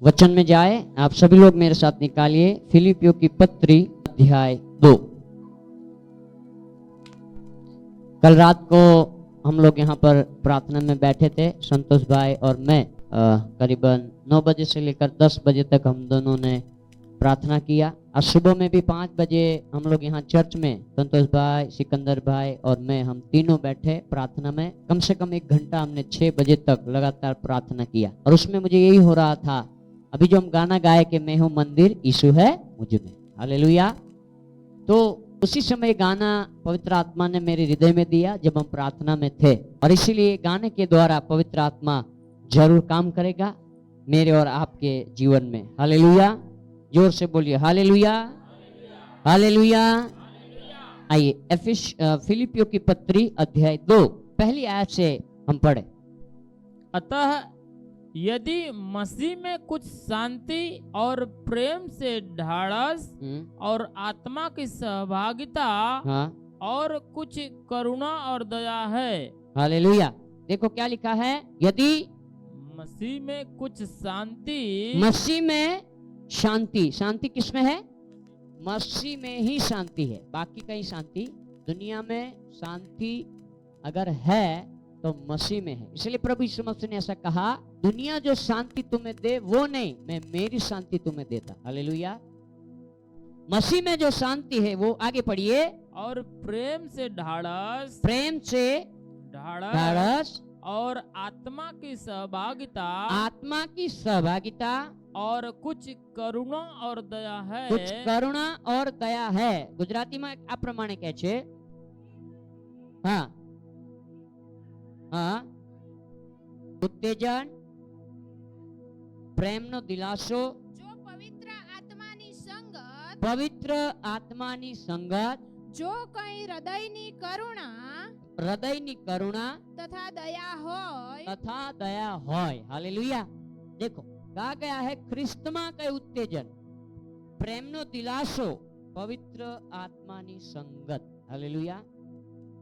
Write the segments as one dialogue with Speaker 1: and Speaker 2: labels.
Speaker 1: वचन में जाए। आप सभी लोग मेरे साथ निकालिए फिलिपियों की पत्री अध्याय 2। कल रात को हम लोग यहाँ पर प्रार्थना में बैठे थे, संतोष भाई और मैं। करीबन 9 बजे से लेकर 10 बजे तक हम दोनों ने प्रार्थना किया। आज सुबह में भी 5 बजे हम लोग यहाँ चर्च में, संतोष भाई, सिकंदर भाई और मैं, हम तीनों बैठे प्रार्थना में। कम से कम 1 घंटा हमने 6 बजे तक लगातार प्रार्थना किया। और उसमें मुझे यही हो रहा था, अभी जो हम गाना गाए कि मैं हूँ मंदिर, यीशु है मुझ में, हालेलुया। तो उसी समय गाना पवित्र आत्मा ने मेरे हृदय में दिया जब हम प्रार्थना में थे, और इसीलिए गाने के द्वारा पवित्र आत्मा जरूर काम करेगा मेरे और आपके जीवन में। हालेलुया, जोर से बोलिए हालेलुया, हालेलुया। आइए फिलिपियों की पत्री अध्याय 2 पहली आयत से हम पढ़े।
Speaker 2: अतः यदि मसीह में कुछ शांति और प्रेम से ढाढ़स और आत्मा की सहभागिता और कुछ करुणा और दया है।
Speaker 1: हालेलुया। देखो क्या लिखा है, यदि
Speaker 2: मसीह में कुछ शांति,
Speaker 1: मसीह में शांति। शांति किसमें है? मसीह में ही शांति है, बाकी कहीं शांति। दुनिया में शांति अगर है तो मसीह में है। इसलिए प्रभु यीशु मसीह ने ऐसा कहा, दुनिया जो शांति तुम्हें दे वो नहीं, मैं मेरी शांति तुम्हें देता। हालेलुया। मसीह में जो शांति है वो, आगे पढ़िए,
Speaker 2: और प्रेम से ढाढ़स,
Speaker 1: प्रेम से ढाढ़स
Speaker 2: और आत्मा की सहभागिता,
Speaker 1: आत्मा की सहभागिता
Speaker 2: और कुछ करुणा और दया है।
Speaker 1: कुछ करुणा और दया है। गुजराती में आ प्रमाणे कहे छे, हाँ हाँ, उत्तेजन, प्रेमनो दिलाસો,
Speaker 3: जो पवित्र आत्मानी संगत,
Speaker 1: पवित्र आत्मानी संगत,
Speaker 3: जो कई हृदयनी करुणा,
Speaker 1: हृदयनी करुणा
Speaker 3: तथा दया होय,
Speaker 1: तथा दया होय। हालेलुया। देखो कहा गया है, ख्रिस्तमा कई उत्तेजन, प्रेमनो दिलाસો, पवित्र आत्मानी संगत। हालेलुया।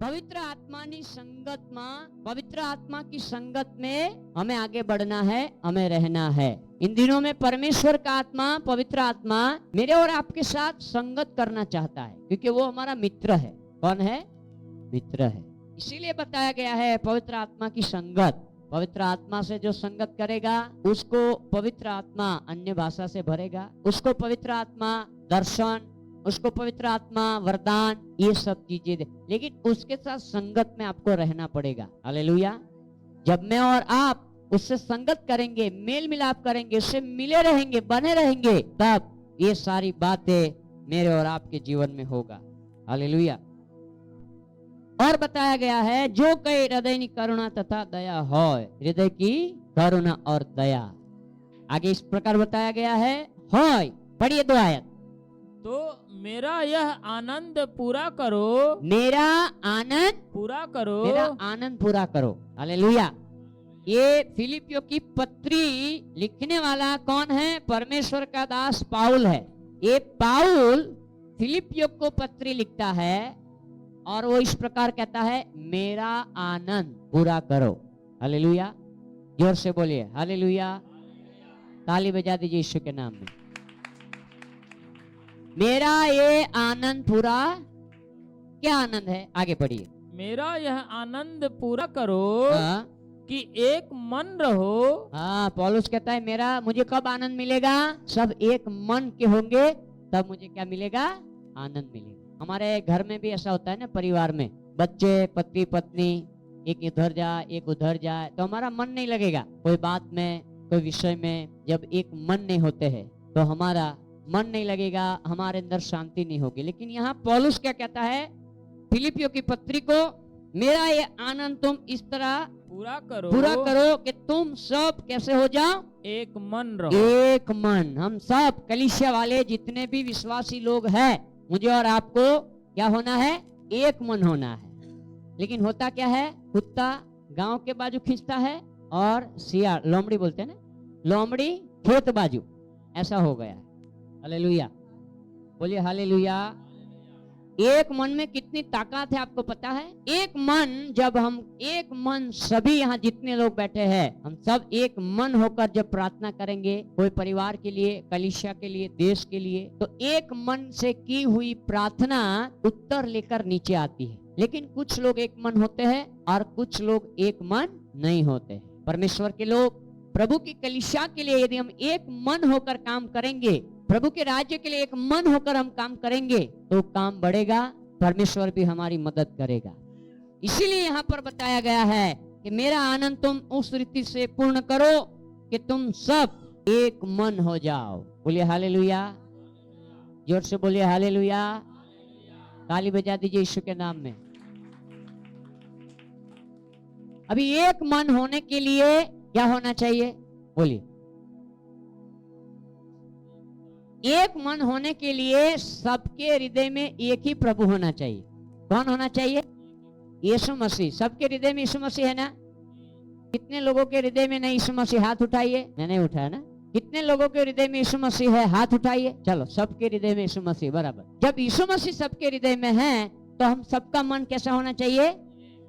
Speaker 1: पवित्र आत्मानी संगत में, पवित्र आत्मा की संगत में हमें आगे बढ़ना है, हमें रहना है। इन दिनों में परमेश्वर का आत्मा, पवित्र आत्मा मेरे और आपके साथ संगत करना चाहता है, क्योंकि वो हमारा मित्र है। कौन है? मित्र है। इसीलिए बताया गया है पवित्र आत्मा की संगत। पवित्र आत्मा से जो संगत करेगा उसको पवित्र आत्मा अन्य भाषा से भरेगा, उसको पवित्र आत्मा दर्शन, उसको पवित्र आत्मा वरदान, ये सब चीजें दे। लेकिन उसके साथ संगत में आपको रहना पड़ेगा। हालेलुया। जब मैं और आप उससे संगत करेंगे, मेल मिलाप करेंगे, उससे मिले रहेंगे, बने रहेंगे, तब ये सारी बातें मेरे और आपके जीवन में होगा। हालेलुया। और बताया गया है, जो कई हृदय की करुणा तथा दया हो, हृदय की करुणा और दया। आगे इस प्रकार बताया गया है, होय। पढ़िए 2 आयत।
Speaker 2: तो मेरा यह आनंद पूरा करो,
Speaker 1: मेरा आनंद
Speaker 2: पूरा करो,
Speaker 1: मेरा आनंद पूरा करो। हालेलुया। ये फिलिपियों की पत्री लिखने वाला कौन है? परमेश्वर का दास पाउल है। ये पाउल फिलिपियों को पत्री लिखता है और वो इस प्रकार कहता है, मेरा आनंद पूरा करो। हालेलुया। जोर से बोलिए हालेलुया। ताली बजा दीजिए यीशु के नाम में। मेरा ये आनंद पूरा, क्या आनंद है? आगे पढ़िए।
Speaker 2: मेरा यह आनंद पूरा करो कि एक मन रहो।
Speaker 1: हाँ, पौलुस कहता है, मुझे कब आनंद मिलेगा? सब एक मन के होंगे, तब मुझे क्या मिलेगा? आनंद मिलेगा। हमारे घर में भी ऐसा होता है ना, परिवार में बच्चे, पति पत्नी, एक इधर जाए एक उधर जाए, तो हमारा मन नहीं लगेगा कोई बात में, कोई विषय में। जब एक मन नहीं होते हैं तो हमारा मन नहीं लगेगा, हमारे अंदर शांति नहीं होगी। लेकिन यहाँ पौलुस क्या कहता है फिलिपियों की पत्री को, मेरा ये आनंद तुम इस तरह पूरा करो कि तुम सब कैसे हो जाओ?
Speaker 2: एक मन रहो। एक
Speaker 1: मन। हम सब कलीसिया वाले जितने भी विश्वासी लोग हैं, मुझे और आपको क्या होना है? एक मन होना है। लेकिन होता क्या है, कुत्ता गांव के बाजू खींचता है और सियार, लोमड़ी बोलते हैं ना, लोमड़ी खेत बाजू, ऐसा हो गया है। हालेलुया। बोलिए हालेलुया। एक मन में कितनी ताकत है आपको पता है? एक मन, जब हम एक मन, सभी यहाँ जितने लोग बैठे हैं, हम सब एक मन होकर जब प्रार्थना करेंगे, कोई परिवार के लिए, कलीसिया के लिए, देश के लिए, तो एक मन से की हुई प्रार्थना उत्तर लेकर नीचे आती है। लेकिन कुछ लोग एक मन होते हैं और कुछ लोग एक मन नहीं होते। परमेश्वर के लोग, प्रभु की कलीसिया के लिए यदि हम एक मन होकर काम करेंगे, प्रभु के राज्य के लिए एक मन होकर हम काम करेंगे, तो काम बढ़ेगा, परमेश्वर भी हमारी मदद करेगा। इसीलिए यहाँ पर बताया गया है कि मेरा आनंद तुम उस रीति से पूर्ण करो कि तुम सब एक मन हो जाओ। बोलिए हालेलुया, जोर से बोलिए हालेलुया। ताली बजा दीजिए यीशु के नाम में। अभी एक मन होने के लिए क्या होना चाहिए? बोलिए। एक मन होने के लिए सबके हृदय में एक ही प्रभु होना चाहिए। कौन होना चाहिए? यीशु मसीह। सबके हृदय में यीशु मसीह है ना? कितने लोगों के हृदय में नहीं यीशु मसीह? हाथ उठाइए। मैंने उठाया ना? कितने लोगों के हृदय में यीशु मसीह है? हाथ उठाइए। चलो, सबके हृदय में यीशु मसीह, बराबर। जब यीशु मसीह सबके हृदय में है, तो हम सबका मन कैसा होना चाहिए?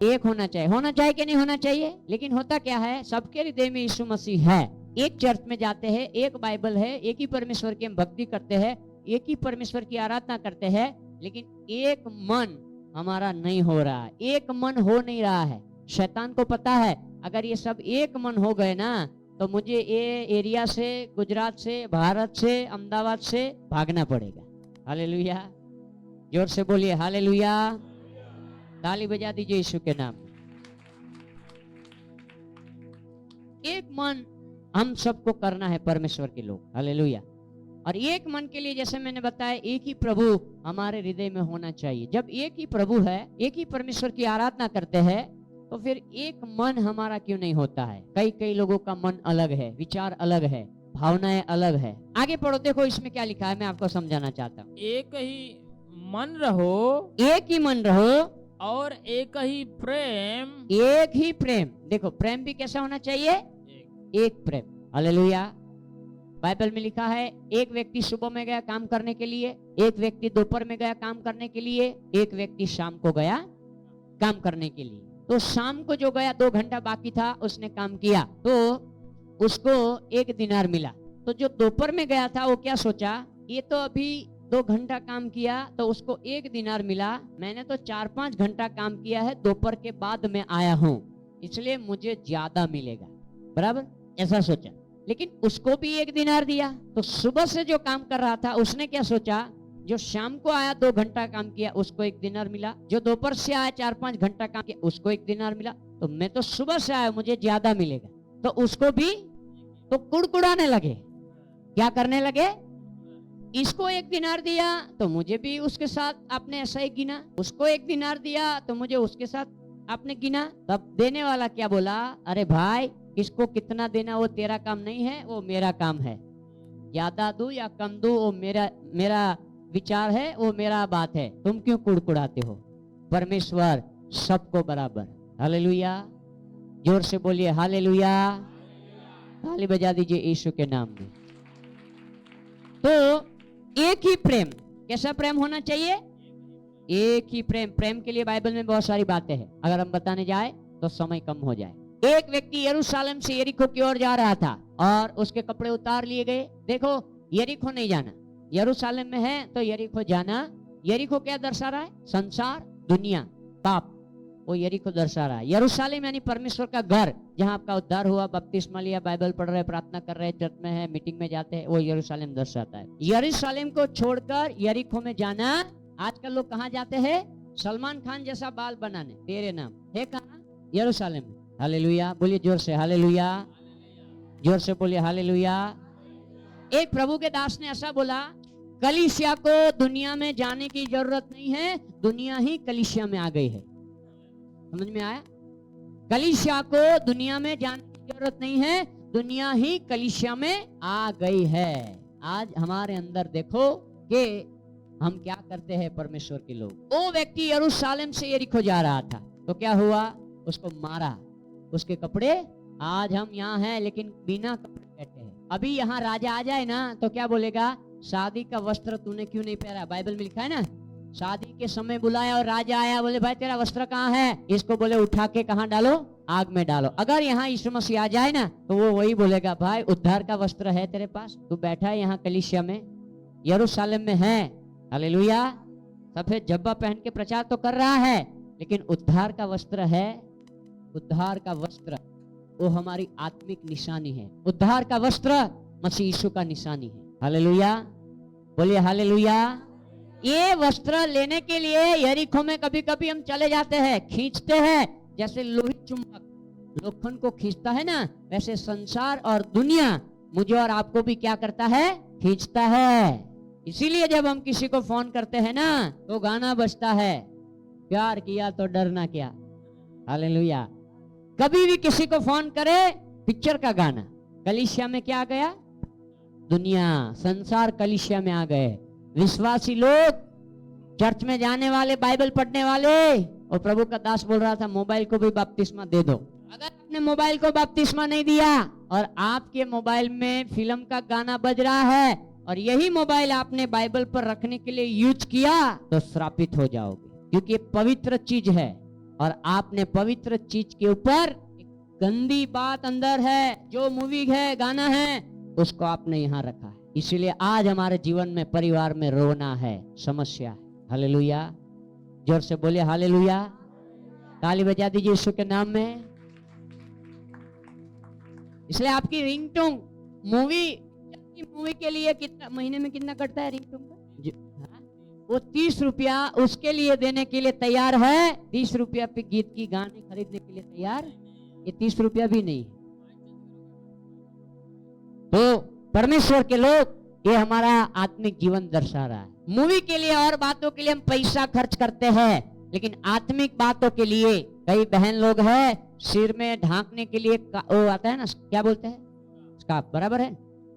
Speaker 1: एक होना चाहिए। होना चाहिए कि नहीं होना चाहिए? लेकिन होता क्या है, सबके हृदय में यीशु मसीह है, एक चर्च में जाते हैं, एक बाइबल है, एक ही परमेश्वर की हम भक्ति करते हैं, एक ही परमेश्वर की आराधना करते हैं, लेकिन एक मन हमारा नहीं हो रहा है, एक मन हो नहीं रहा है। शैतान को पता है अगर ये सब एक मन हो गए ना, तो मुझे ये एरिया से, गुजरात से, भारत से, अहमदाबाद से भागना पड़ेगा। हालेलुया, जोर से बोलिए हालेलुया। ताली बजा दीजिए यीशु के नाम। एक मन हम सबको करना है, परमेश्वर के लोग। हालेलुया। और एक मन के लिए जैसे मैंने बताया, एक ही प्रभु हमारे हृदय में होना चाहिए। जब एक ही प्रभु है, एक ही परमेश्वर की आराधना करते हैं, तो फिर एक मन हमारा क्यों नहीं होता है? कई लोगों का मन अलग है, विचार अलग है, भावनाएं अलग है। आगे पढ़ो, देखो इसमें क्या लिखा है, मैं आपको समझाना चाहता हूँ।
Speaker 2: एक ही मन रहो,
Speaker 1: एक ही मन रहो
Speaker 2: और एक ही प्रेम।
Speaker 1: एक ही प्रेम। देखो, प्रेम भी कैसा होना चाहिए? एक प्रेम। हालेलुया। बाइबल में लिखा है, एक व्यक्ति सुबह में गया काम करने के लिए, एक व्यक्ति दोपहर में गया काम करने के लिए, एक व्यक्ति शाम को गया काम करने के लिए। तो शाम को जो गया, 2 घंटा बाकी था, उसने काम किया, तो उसको 1 दिनार मिला। तो जो दोपहर में गया था, वो क्या सोचा, ये तो अभी 2 घंटा काम किया, तो उसको 1 दिनार मिला। मैंने तो 4-5 घंटा काम किया है, दोपहर के बाद में आया हूँ, इसलिए मुझे ज्यादा मिलेगा, बराबर, ऐसा सोचा। लेकिन उसको भी 1 दिनार दिया। तो सुबह से जो काम कर रहा था, उसने क्या सोचा, जो शाम को आया 2 घंटा काम किया, उसको 1 दिनार मिला। जो दोपहर से आया 4-5 घंटा काम किया, उसको 1 दिनार मिला। तो मैं तो सुबह से आया, मुझे ज्यादा मिलेगा। तो उसको भी तो कुड़कुड़ाने लगे। क्या करने लगे? इसको 1 दिनार दिया तो मुझे भी उसके साथ आपने ऐसा ही गिना, उसको 1 दिनार दिया तो मुझे उसके साथ आपने गिना। तब देने वाला क्या बोला, अरे भाई, किसको कितना देना वो तेरा काम नहीं है, वो मेरा काम है। ज्यादा दूं या कम दूं, वो मेरा विचार है, वो मेरा बात है, तुम क्यों कुड़कुड़ाते हो? परमेश्वर सबको बराबर। हालेलुया, जोर से बोलिए हालेलुया। ताली बजा दीजिए यीशु के नाम में। तो एक ही प्रेम। कैसा प्रेम होना चाहिए? एक ही प्रेम। प्रेम के लिए बाइबल में बहुत सारी बातें हैं, अगर हम बताने जाए तो समय कम हो जाए। एक व्यक्ति यरूशलेम से यरीको की ओर जा रहा था और उसके कपड़े उतार लिए गए। देखो, यरीको नहीं जाना, यरूशलेम में है तो यरीको जाना। यरीको क्या दर्शा रहा है? संसार, दुनिया, पाप, वो यरीको दर्शा रहा है। यरूशलेम यानी परमेश्वर का घर, जहाँ आपका उद्धार हुआ, बपतिस्मा लिया, बाइबल पढ़ रहे, प्रार्थना कर रहे, चर्च में है, मीटिंग में जाते हैं, वो यरूशलेम दर्शाता है। यरूशलेम को छोड़कर यरीको में जाना। आजकल लोग कहाँ जाते हैं? सलमान खान जैसा बाल बनाने, तेरे नाम है कहाँ? यरूशलेम में। हालेलुया, बोलिए जोर से हालेलुया, जोर से बोलिए हालेलुया। एक प्रभु के दास ने ऐसा बोला, कलीसिया को दुनिया में जाने की जरूरत नहीं है, दुनिया ही कलीसिया में आ गई है। समझ में आया? कलीसिया को दुनिया में जाने की जरूरत नहीं है, दुनिया ही कलीसिया में आ गई है। आज हमारे अंदर देखो कि हम क्या करते हैं, परमेश्वर के लोग। वो व्यक्ति यरूशलेम से यरीको जा रहा था, तो क्या हुआ, उसको मारा, उसके कपड़े, आज हम यहाँ हैं लेकिन बिना कपड़े बैठे हैं। अभी यहाँ राजा आ जाए ना तो क्या बोलेगा, शादी का वस्त्र तूने क्यों नहीं पहना? बाइबल में लिखा है ना, शादी के समय बुलाया और राजा आया, बोले भाई तेरा वस्त्र कहाँ है? इसको बोले उठा के कहाँ डालो? आग में डालो। अगर यहाँ यीशु मसीह आ जाए ना तो वो वही बोलेगा, भाई उद्धार का वस्त्र है तेरे पास? तू बैठा है यहाँ कलीसिया में, यरूशलेम में है, हालेलुया, सफेद जब्बा पहन के प्रचार तो कर रहा है, लेकिन उद्धार का वस्त्र है? उद्धार का वस्त्र वो हमारी आत्मिक निशानी है। उद्धार का वस्त्र मसीह यीशु का निशानी है। हालेलुया, बोलिए हालेलुया। ये वस्त्र लेने के लिए यरीको में कभी कभी हम चले जाते हैं, खींचते हैं, जैसे लोही चुंबक लोखंड को खींचता है ना, वैसे संसार और दुनिया मुझे और आपको भी क्या करता है? खींचता है। इसीलिए जब हम किसी को फोन करते हैं ना तो गाना बजता है, प्यार किया तो डरना क्या। हालेलुया। कभी भी किसी को फोन करे, पिक्चर का गाना। कलीसिया में क्या आ गया? दुनिया, संसार कलीसिया में आ गए। विश्वासी लोग, चर्च में जाने वाले, बाइबल पढ़ने वाले, और प्रभु का दास बोल रहा था मोबाइल को भी बपतिस्मा दे दो। अगर आपने मोबाइल को बपतिस्मा नहीं दिया और आपके मोबाइल में फिल्म का गाना बज रहा है और यही मोबाइल आपने बाइबल पर रखने के लिए यूज किया तो श्रापित हो जाओगे, क्योंकि ये पवित्र चीज है और आपने पवित्र चीज के ऊपर गंदी बात अंदर है, जो मूवी है, गाना है, उसको आपने यहाँ रखा है। इसीलिए आज हमारे जीवन में, परिवार में रोना है, समस्या है। हालेलुया, जोर से बोलिए हालेलुया। ताली बजा दीजिए यीशु के नाम में। इसलिए आपकी रिंगटोन मूवी के लिए कितना, महीने में कितना कटता है रिंगटोन का? वो 30 रुपया उसके लिए देने के लिए तैयार है। 30 रुपया पे गीत की गाने खरीदने के लिए तैयार, ये 30 रुपया भी नहीं। तो परमेश्वर के लोग, ये हमारा आत्मिक जीवन दर्शा रहा है। मूवी के लिए और बातों के लिए हम पैसा खर्च करते हैं, लेकिन आत्मिक बातों के लिए कई बहन लोग हैं, सिर में ढांकने के लिए वो आता है ना, क्या बोलते हैं, स्कार्फ, बराबर है?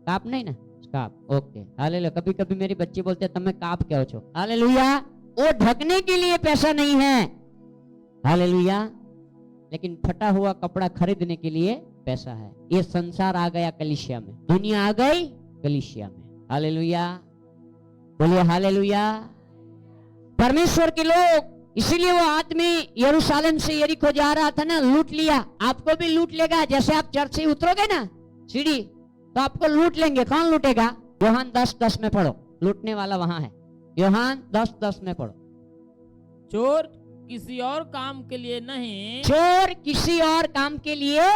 Speaker 1: काप नहीं ना, स्कार्फ, ओके, हालेलुया। कभी कभी मेरी बच्ची बोलते हैं तुम्हें काप क्या हो, हालेलुया। वो ढकने के लिए पैसा नहीं है, हालेलुया, लेकिन फटा हुआ कपड़ा खरीदने के लिए पैसा है। ये संसार आ गया कलीसिया में, दुनिया आ गई कलीसिया में। हालेलुया, बोलिए हालेलुया। परमेश्वर के लोग, इसीलिए वो आदमी यरूशलेम से यरीको जा रहा था ना, लूट लिया। आपको भी लूट लेगा। जैसे आप चर्च से उतरोगे ना सीढ़ी, तो आपको लूट लेंगे। कौन लूटेगा? यूहन्ना 10:10 में पढ़ो, लूटने वाला वहां है। यूहन्ना 10:10 में पढ़ो।
Speaker 2: चोर किसी और काम के लिए नहीं,
Speaker 1: चोर किसी और काम के लिए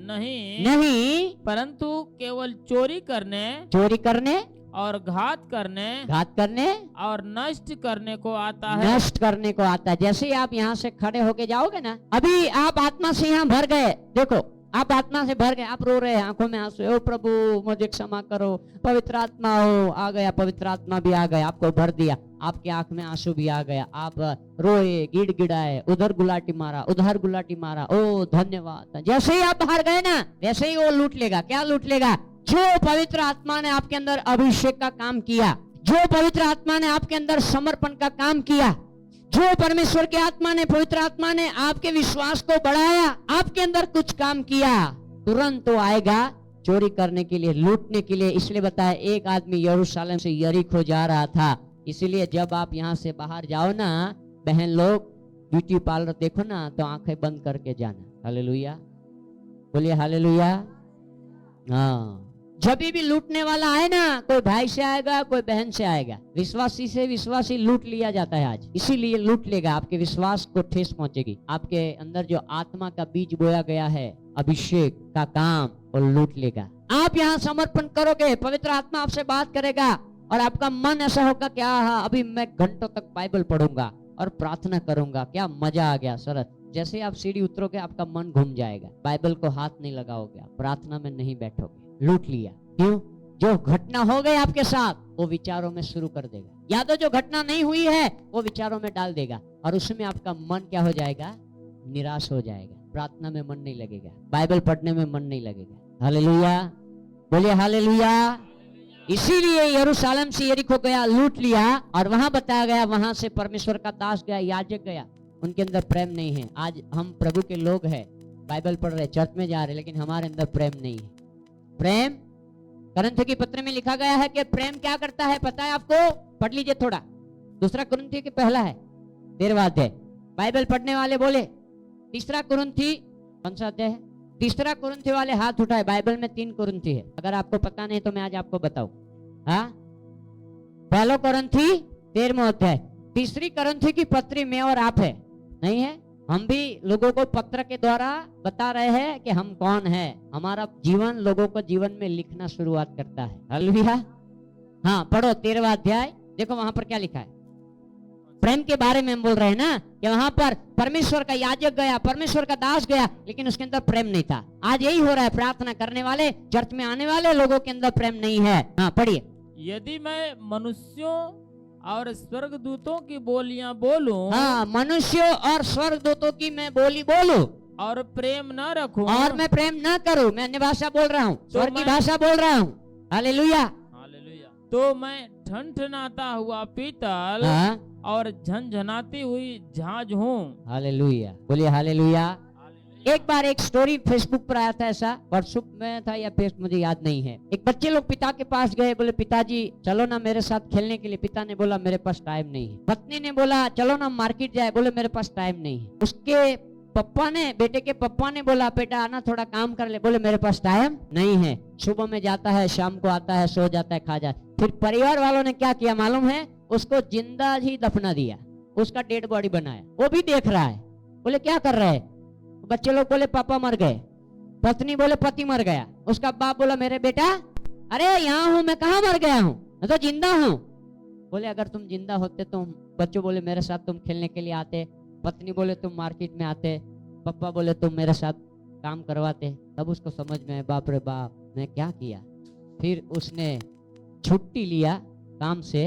Speaker 1: नहीं,
Speaker 2: परंतु केवल चोरी करने और घात करने और नष्ट करने को आता है।
Speaker 1: नष्ट करने को आता है। जैसे आप यहाँ से खड़े होके जाओगे ना, अभी आप आत्मा से यहाँ भर गए, देखो आप आत्मा से भर गए, आप रो रहे हैं, आंखों में आंसू, ओ प्रभु मुझे क्षमा करो, पवित्र आत्मा हो, आ गया, पवित्र आत्मा भी आ गया, आपको भर दिया, आपके आंख में आंसू भी आ गया, आप रोए, गिड़गिड़ाए, उधर गुलाटी मारा, उधर गुलाटी मारा, ओ धन्यवाद। जैसे ही आप बाहर गए ना, वैसे ही वो लूट लेगा। क्या लूट लेगा? जो पवित्र आत्मा ने आपके अंदर अभिषेक का काम किया, जो पवित्र आत्मा ने आपके अंदर समर्पण का काम किया, जो परमेश्वर के आत्मा ने, पवित्र आत्मा ने आपके विश्वास को बढ़ाया, आपके अंदर कुछ काम किया, तुरंत तो आएगा चोरी करने के लिए, लूटने के लिए। इसलिए बताया, एक आदमी यरूशलेम से यरीको जा रहा था। इसीलिए जब आप यहाँ से बाहर जाओ ना, बहन लोग, ब्यूटी पार्लर देखो ना, तो आंखें बंद करके जाना। हालेलुया, बोलिए हालेलुया। हाँ, जब भी लूटने वाला आए ना, कोई भाई से आएगा, कोई बहन से आएगा, विश्वासी से विश्वासी लूट लिया जाता है आज। इसीलिए लूट लेगा, आपके विश्वास को ठेस पहुंचेगी। आपके अंदर जो आत्मा का बीज बोया गया है, अभिषेक का काम, वो लूट लेगा। आप यहाँ समर्पण करोगे, पवित्र आत्मा आपसे बात करेगा और आपका मन ऐसा होगा, क्या अभी मैं घंटों तक बाइबल पढ़ूंगा और प्रार्थना करूंगा, क्या मजा आ गया सर। जैसे आप सीढ़ी उतरोगे, आपका मन घूम जाएगा, बाइबल को हाथ नहीं लगाओगे, प्रार्थना में नहीं बैठोगे। लूट लिया। क्यों? जो घटना हो गई आपके साथ, वो विचारों में शुरू कर देगा, या तो जो घटना नहीं हुई है वो विचारों में डाल देगा, और उसमें आपका मन क्या हो जाएगा? निराश हो जाएगा। प्रार्थना में मन नहीं लगेगा, बाइबल पढ़ने में मन नहीं लगेगा। हालेलुया, बोलिए हालेलुया। इसीलिए यरूशलेम से यरीको गया, लूट लिया, और वहां बताया गया, वहां से परमेश्वर का दास गया, याजक गया, उनके अंदर प्रेम नहीं है। आज हम प्रभु के लोग हैं, बाइबल पढ़ रहे, चर्च में जा रहे, लेकिन हमारे अंदर प्रेम नहीं है। प्रेम, कोरिन्थियों की पत्र में लिखा गया है कि प्रेम क्या करता है, पता है आपको? पढ़ लीजिए थोड़ा। दूसरा कुरिन्थी के पहला है 13वां अध्याय। बाइबल पढ़ने वाले बोले तीसरा कुरिन्थी कौन सा अध्याय है? तीसरा कुरिन्थी वाले हाथ उठाए। बाइबल में 3 कुरिन्थी है, अगर आपको पता नहीं तो मैं आज आपको बताऊं। हाँ, पहला कुरिन्थी 13वां अध्याय, तीसरी कुरिन्थी की पत्री में और आप है नहीं है? हम भी लोगों को पत्र के द्वारा बता रहे हैं कि हम कौन है। हमारा जीवन लोगों को जीवन में लिखना शुरुआत करता है। हालेलुया। हाँ, पढ़ो 13वां अध्याय, देखो वहां पर क्या लिखा है। प्रेम के बारे में हम बोल रहे हैं ना कि वहां पर परमेश्वर का याजक गया, परमेश्वर का दास गया, लेकिन उसके अंदर प्रेम नहीं था। आज यही हो रहा है, प्रार्थना करने वाले, चर्च में आने वाले लोगों के अंदर प्रेम नहीं है। हाँ, पढ़िए।
Speaker 2: यदि मैं मनुष्यों और स्वर्गदूतों की बोलियां बोलूं,
Speaker 1: हाँ, मनुष्यों और स्वर्गदूतों की मैं बोली बोलूं
Speaker 2: और प्रेम न रखूं,
Speaker 1: और मैं प्रेम न करूं, मैं अन्य भाषा बोल रहा हूँ, स्वर्ग की
Speaker 2: मैं-
Speaker 1: भाषा बोल रहा हूँ। हालेलुया।
Speaker 2: हालेलुया, तो मैं ठनठनाता हुआ पीतल
Speaker 1: हाँ,
Speaker 2: और झनझनाती हुई झांझ हूँ।
Speaker 1: हालेलुया, बोलिए हालेलुया। एक बार एक स्टोरी फेसबुक पर आया था, ऐसा व्हाट्सएप में था या फेसबुक, मुझे याद नहीं है। एक बच्चे लोग पिता के पास गए, बोले पिताजी चलो ना मेरे साथ खेलने के लिए। पिता ने बोला मेरे पास टाइम नहीं है। पत्नी ने बोला चलो ना मार्केट जाए, बोले मेरे पास टाइम नहीं है। उसके पप्पा ने, बेटे के पप्पा ने बोला बेटा आना थोड़ा काम कर ले, बोले मेरे पास टाइम नहीं है। सुबह में जाता है, शाम को आता है, सो जाता है, खा जाता है। फिर परिवार वालों ने क्या किया मालूम है? उसको जिंदा ही दफना दिया, उसका डेड बॉडी बनाया। वो भी देख रहा है। बोले क्या कर रहे हैं? बच्चे लोग बोले पापा मर गए। पत्नी बोले पति मर गया। उसका बाप बोला मेरे बेटा अरे यहाँ हूँ, मैं कहाँ मर गया हूँ, मैं तो जिंदा हूँ। बोले अगर तुम जिंदा होते तो बच्चों बोले मेरे साथ तुम खेलने के लिए आते। पत्नी बोले तुम मार्केट में आते। पापा बोले तुम मेरे साथ काम करवाते। तब उसको समझ में आया बाप रे बाप मैं क्या किया। फिर उसने छुट्टी लिया काम से,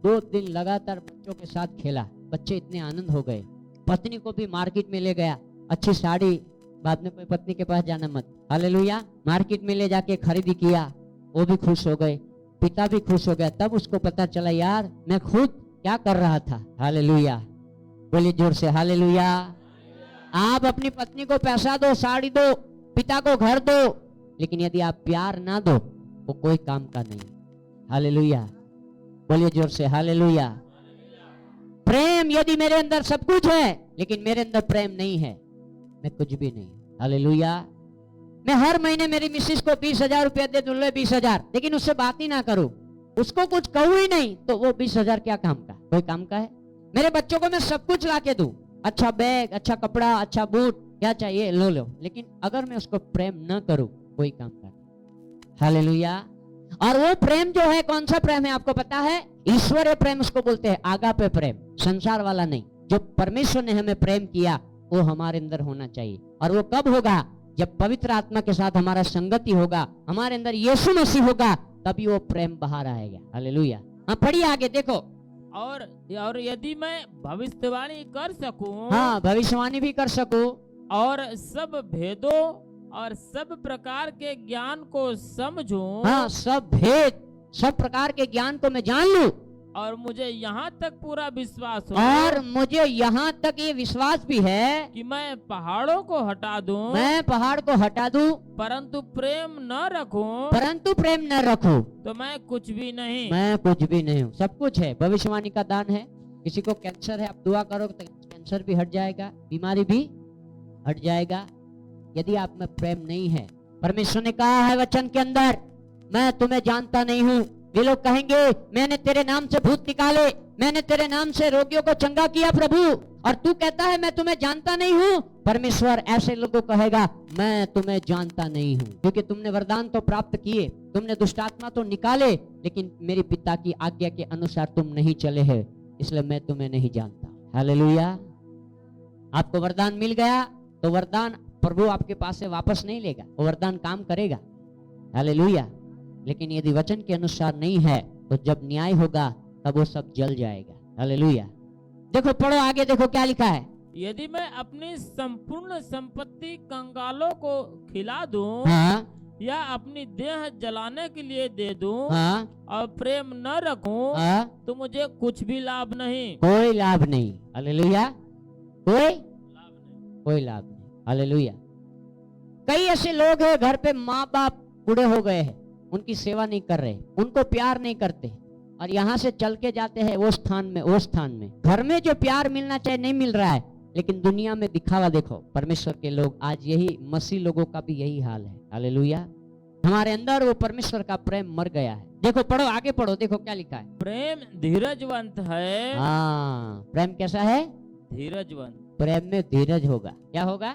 Speaker 1: 2 दिन लगातार बच्चों के साथ खेला। बच्चे इतने आनंद हो गए। पत्नी को भी मार्केट में ले गया, अच्छी साड़ी, बाद में कोई पत्नी के पास जाना मत। हालेलुया। मार्केट में ले जाके खरीदी किया, वो भी खुश हो गए, पिता भी खुश हो गया। तब उसको पता चला यार मैं खुद क्या कर रहा था। हालेलुया, बोलिए जोर से हालेलुया। आप अपनी पत्नी को पैसा दो, साड़ी दो, पिता को घर दो, लेकिन यदि आप प्यार ना दो वो कोई काम का नहीं। हालेलुया, बोलिए जोर से हालेलुया। प्रेम यदि मेरे अंदर सब कुछ है लेकिन मेरे अंदर प्रेम नहीं है, मैं कुछ भी नहीं। हालेलुया। मैं हर महीने मेरी मिसेस को 20,000 रुपया दे दूं, 20,000, लेकिन उससे बात ही ना करूं, उसको कुछ कहूं ही नहीं, तो वो 20,000 क्या काम का? कोई काम का है? मेरे बच्चों को मैं सब कुछ ला के दूं, अच्छा बैग, अच्छा कपड़ा, अच्छा बूट, क्या चाहिए लो लो, लेकिन अगर मैं उसको प्रेम न करूं कोई काम का नहीं। हालेलुया। और वो प्रेम जो है कौन सा प्रेम है आपको पता है? ईश्वरीय प्रेम उसको बोलते हैं, आगापे प्रेम, संसार वाला नहीं। जो परमेश्वर ने हमें प्रेम किया वो हमारे अंदर होना चाहिए। और वो कब होगा? जब पवित्र आत्मा के साथ हमारा संगति होगा, हमारे अंदर यीशु मसीह होगा, तभी वो प्रेम बाहर आएगा। हालेलुया। हाँ, पढ़िए आगे देखो।
Speaker 2: और यदि मैं भविष्यवाणी कर सकूं,
Speaker 1: हाँ, भविष्यवाणी भी कर सकूं,
Speaker 2: और सब भेदों और सब प्रकार के ज्ञान को समझूं,
Speaker 1: हाँ, सब भेद, सब प्रकार के ज्ञान को मैं जान लूं,
Speaker 2: और मुझे यहाँ तक पूरा विश्वास हो,
Speaker 1: और मुझे यहाँ तक ये विश्वास भी है
Speaker 2: कि मैं पहाड़ों को हटा दूं,
Speaker 1: मैं पहाड़ को हटा दूं,
Speaker 2: परंतु प्रेम न रखूं,
Speaker 1: परंतु प्रेम न रखूं,
Speaker 2: तो मैं कुछ भी नहीं।
Speaker 1: मैं कुछ भी नहीं हूँ। सब कुछ है। भविष्यवाणी का दान है। किसी को कैंसर है, आप दुआ करो तो कैंसर भी हट जाएगा, बीमारी भी हट जाएगा। यदि आप में प्रेम नहीं है, परमेश्वर ने कहा है वचन के अंदर, मैं तुम्हें जानता नहीं हूँ। वे लोग कहेंगे मैंने तेरे नाम से भूत निकाले, मैंने तेरे नाम से रोगियों को चंगा किया प्रभु, और तू कहता है मैं तुम्हें जानता नहीं हूँ। परमेश्वर ऐसे लोगों को कहेगा मैं तुम्हें जानता नहीं हूँ, क्योंकि तुमने वरदान तो प्राप्त किए, तुमने दुष्टात्मा तो निकाले, लेकिन मेरे पिता की आज्ञा के अनुसार तुम नहीं चले हैं, इसलिए मैं तुम्हें नहीं जानता। हालेलुया। आपको वरदान मिल गया तो वरदान प्रभु आपके पास से वापस नहीं लेगा, वो वरदान काम करेगा। हालेलुया। लेकिन यदि वचन के अनुसार नहीं है तो जब न्याय होगा तब वो सब जल जाएगा। हालेलुया। देखो, पढ़ो आगे, देखो क्या लिखा है।
Speaker 2: यदि मैं अपनी संपूर्ण संपत्ति कंगालों को खिला दूं,
Speaker 1: हाँ,
Speaker 2: या अपनी देह जलाने के लिए दे दूं,
Speaker 1: हाँ,
Speaker 2: और प्रेम न रखूं,
Speaker 1: हाँ,
Speaker 2: तो मुझे कुछ भी लाभ नहीं।
Speaker 1: कोई लाभ नहीं। हालेलुया। कोई लाभ नहीं। हालेलुया। कई ऐसे लोग हैं घर पे, माँ बाप बूढ़े हो गए हैं, उनकी सेवा नहीं कर रहे, उनको प्यार नहीं करते, और यहाँ से चल के जाते हैं वो स्थान में। घर में जो प्यार मिलना चाहिए नहीं मिल रहा है, लेकिन दुनिया में दिखावा देखो। परमेश्वर के लोग आज यही, मसीह लोगों का भी यही हाल है। हालेलुया। हमारे अंदर वो परमेश्वर का प्रेम मर गया है। देखो, पढ़ो, आगे पढ़ो, देखो क्या लिखा है।
Speaker 2: प्रेम धीरजवंत है।
Speaker 1: हाँ, प्रेम कैसा है?
Speaker 2: धीरजवंत।
Speaker 1: प्रेम में धीरज होगा। क्या होगा?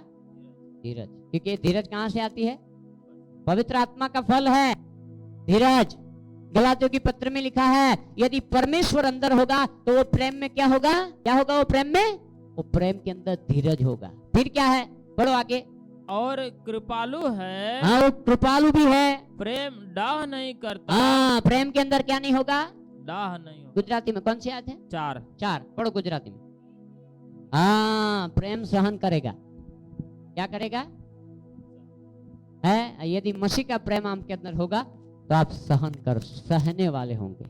Speaker 1: धीरज। क्योंकि धीरज कहाँ से आती है? पवित्र आत्मा का फल है धीरज। गलातियों की पत्र में लिखा है, यदि परमेश्वर अंदर होगा तो वो प्रेम में क्या होगा? क्या होगा वो प्रेम में? वो प्रेम के अंदर धीरज होगा। फिर क्या है? पढ़ो आगे।
Speaker 2: और कृपालु है।
Speaker 1: हाँ, वो कृपालु भी है।
Speaker 2: प्रेम डाह नहीं करता।
Speaker 1: हाँ, प्रेम के अंदर क्या नहीं होगा?
Speaker 2: डाह नहीं होगा।
Speaker 1: गुजराती में कौन सी आयत है?
Speaker 2: 4।
Speaker 1: पढ़ो गुजराती में। हाँ, प्रेम सहन करेगा। क्या करेगा? है, यदि मसीह का प्रेम आपके अंदर होगा तो आप सहने वाले होंगे।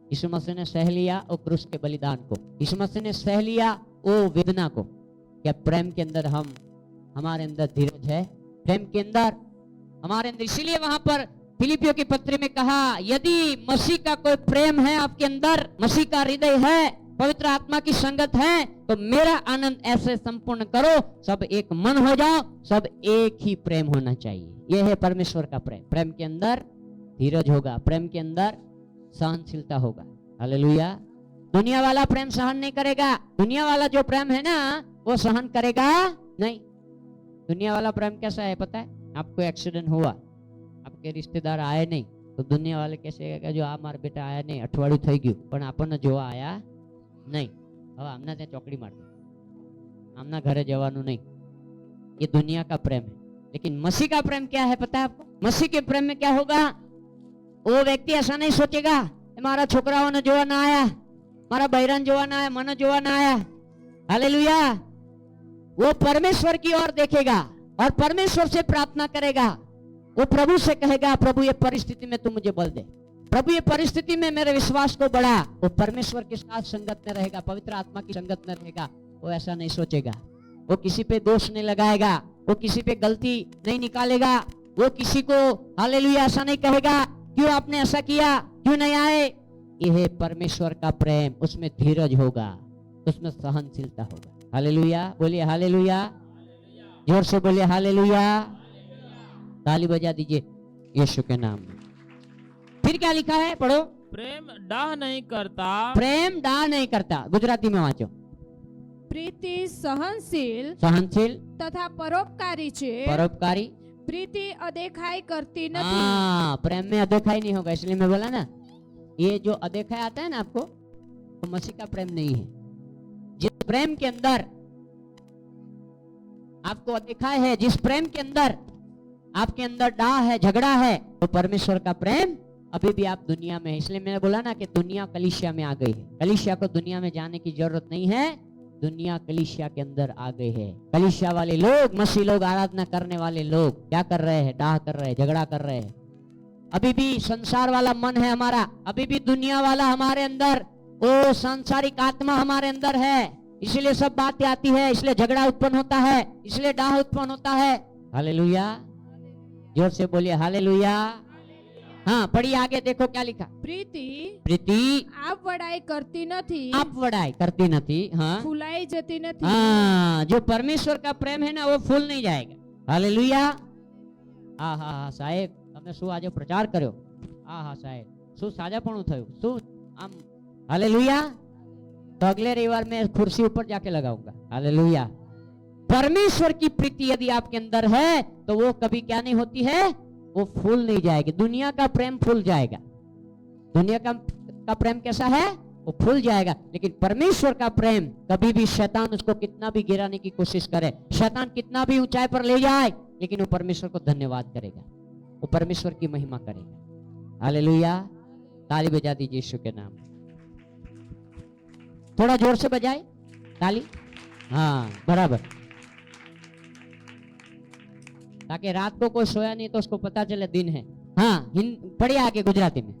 Speaker 1: यीशु मसीह ने सह लिया वो क्रूस के बलिदान को। यीशु मसीह ने सह लिया वो वेदना को। क्या प्रेम के अंदर हमारे अंदर धीरज है? प्रेम के अंदर हमारे अंदर, इसीलिए वहां पर फिलिपियों की पत्री में कहा, यदि मसीह का कोई प्रेम है आपके अंदर, मसीह का हृदय है, पवित्र आत्मा की संगत है, तो मेरा आनंद ऐसे संपूर्ण करो, सब एक मन हो जाओ, सब एक ही प्रेम होना चाहिए। यह है परमेश्वर का प्रेम। प्रेम के अंदर धीरज होगा, प्रेम के अंदर सहनशीलता होगा। हालेलुया। दुनिया वाला प्रेम सहन नहीं करेगा। दुनिया वाला जो प्रेम है ना, वो सहन करेगा नहीं। दुनिया वाला प्रेम कैसा है पता है? आपको एक्सीडेंट हुआ, आपके रिश्तेदार आए नहीं, तो दुनिया वाले कैसे कहेगा, जो मार बेटा आया नहीं, अठवाडिયું થઈ ગયું પણ આપણને જોવા આયા નહીં, હવે આમના ત્યાં ચોકડી મારતો, આમના ઘરે જવાનું નહીં। ये दुनिया का प्रेम है। लेकिन मसीह का प्रेम क्या है पता है आपको? मसीह के प्रेम में क्या होगा? वो व्यक्ति ऐसा नहीं सोचेगा, मारा छोकराओने जोवा ना आया, मारा बहरान जोवा ना आया, मने जोवा ना आया। हालेलुया। वो परमेश्वर की ओर देखेगा और परमेश्वर से प्रार्थना करेगा। वो प्रभु से कहेगा, प्रभु ये परिस्थिति में तू मुझे बल दे, प्रभु ये परिस्थिति में मेरे विश्वास को बढ़ा। वो परमेश्वर के साथ संगत में रहेगा, पवित्र आत्मा की संगत में रहेगा। वो ऐसा नहीं सोचेगा, वो किसी पे दोष नहीं लगाएगा, वो किसी पे गलती नहीं निकालेगा, वो किसी को हालेलुया ऐसा नहीं कहेगा, क्यों आपने ऐसा किया, क्यों नहीं आए। यह है परमेश्वर का प्रेम। उसमें धीरज होगा, उसमें सहनशीलता होगा। हालेलुया। बोलिए हालेलुया, जोर से बोलिए हालेलुया। ताली बजा दीजिए यीशु के नाम में। फिर क्या लिखा है? पढ़ो।
Speaker 2: प्रेम डाह नहीं करता।
Speaker 1: प्रेम डाह नहीं करता। गुजराती में वांचो।
Speaker 3: प्रीति सहनशील
Speaker 1: सहनशील
Speaker 3: तथा परोपकारी छे।
Speaker 1: परोपकारी।
Speaker 3: प्रीति अदेखाई करती नहीं।
Speaker 1: हाँ, प्रेम में अदेखाई नहीं होगा। इसलिए मैं बोला ना, ये जो अदेखाई आता है ना आपको, तो मसीह का प्रेम नहीं है। जिस प्रेम के अंदर आपको अदेखाई है, जिस प्रेम के अंदर आपके अंदर डाह है, झगड़ा है, तो परमेश्वर का प्रेम अभी भी आप दुनिया में है। इसलिए मैंने बोला ना कि दुनिया कलीसिया में आ गई है। कलीसिया को दुनिया में जाने की जरूरत नहीं है, दुनिया कलीसिया के अंदर आ गई है। कलीसिया वाले लोग, मसीह लोग, आराधना करने वाले लोग क्या कर रहे हैं? डाह कर रहे हैं, झगड़ा कर रहे हैं। अभी भी संसार वाला मन है हमारा, अभी भी दुनिया वाला हमारे अंदर, वो सांसारिक आत्मा हमारे अंदर है। इसलिए सब बातें आती है, इसलिए झगड़ा उत्पन्न होता है, इसलिए डाह उत्पन्न होता है। हालेलुया। जोर से बोलिए हालेलुया। हाँ, पढ़िए आगे, देखो क्या लिखा। प्रीति
Speaker 3: आप वड़ाई करती नहीं।
Speaker 1: आप वड़ाई करती नहीं। हाँ,
Speaker 3: फुलाई जती नहीं।
Speaker 1: हाँ, जो परमेश्वर का प्रेम है ना, वो फूल नहीं जाएगा। हालेलुया। હા હા હા સાહેબ, તમે શું આજે પ્રચાર કર્યો? હા હા સાહેબ, શું સાજાપણું થયું, શું આમ। हालेलुया। तो अगले रविवार मैं कुर्सी ऊपर जाके लगाऊंगा। हालेलुया। परमेश्वर की प्रीति यदि आपके अंदर है तो वो कभी क्या नहीं होती है? वो फूल नहीं जाएगी। दुनिया का प्रेम फूल जाएगा। दुनिया का प्रेम कैसा है? वो फूल जाएगा। लेकिन परमेश्वर का प्रेम कभी भी, शैतान उसको कितना भी गिराने की कोशिश करे, शैतान कितना भी ऊंचाई पर ले जाए, लेकिन वो परमेश्वर को धन्यवाद करेगा, वो परमेश्वर की महिमा करेगा। हालेलुया। ताली बजा दीजिए यीशु के नाम। थोड़ा जोर से बजाए ताली। हाँ, बराबर, ताकि रात को कोई सोया नहीं तो उसको पता चले दिन है। हाँ, पढ़िए आगे गुजराती में।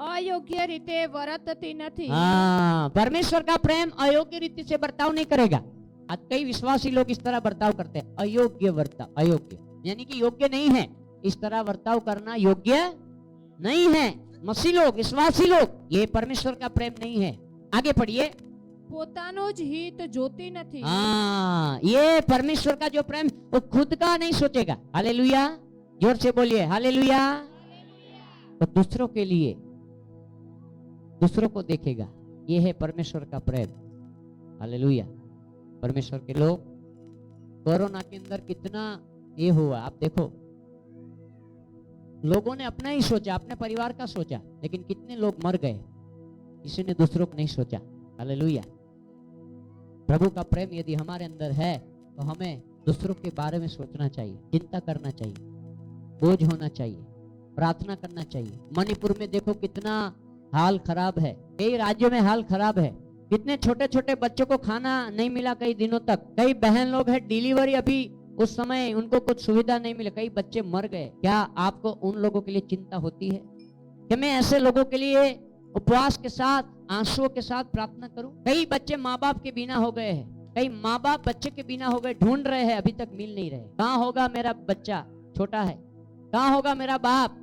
Speaker 3: अयोग्य रीते वर्तती नहीं।
Speaker 1: हाँ, परमेश्वर का प्रेम अयोग्य रीति से बर्ताव नहीं करेगा। आज कई विश्वासी लोग इस तरह बर्ताव करते हैं, अयोग्य बर्ताव। अयोग्य यानी कि योग्य नहीं है। इस तरह बर्ताव करना योग्य नहीं है। मसीह लोग, विश्वासी लोग, ये परमेश्वर का प्रेम नहीं है। आगे पढ़िए।
Speaker 3: પોતાનો જ હિત જોતી નથી,
Speaker 1: हाँ, ये परमेश्वर का जो प्रेम, वो खुद का नहीं सोचेगा। हालेलुया, जोर से बोलिए हालेलुया। तो दूसरों के लिए, दूसरों को देखेगा, ये है परमेश्वर का प्रेम। हालेलुया। परमेश्वर के लोग, कोरोना के अंदर कितना ये हुआ, आप देखो, लोगों ने अपना ही सोचा, अपने परिवार का सोचा, लेकिन कितने लोग मर गए, किसी ने दूसरों को नहीं सोचा। हालेलुया। प्रभु का प्रेम यदि हमारे अंदर है तो हमें दूसरों के बारे में सोचना चाहिए, चिंता करना चाहिए, बोझ होना चाहिए, प्रार्थना करना चाहिए। मणिपुर में देखो कितना हाल खराब है, कई राज्यों में हाल खराब है, कितने छोटे छोटे बच्चों को खाना नहीं मिला कई दिनों तक। कई बहन लोग है डिलीवरी अभी उस समय उनको कुछ सुविधा नहीं मिले, कई बच्चे मर गए। क्या आपको उन लोगों के लिए चिंता होती है कि मैं ऐसे लोगों के लिए उपवास के साथ, आंसुओं के साथ प्रार्थना करूं? कई बच्चे माँ बाप के बिना हो गए हैं, कई माँ बाप बच्चे के बिना हो गए, ढूंढ रहे हैं, अभी तक मिल नहीं रहे। कहाँ होगा मेरा बच्चा, छोटा है, कहाँ होगा मेरा बाप?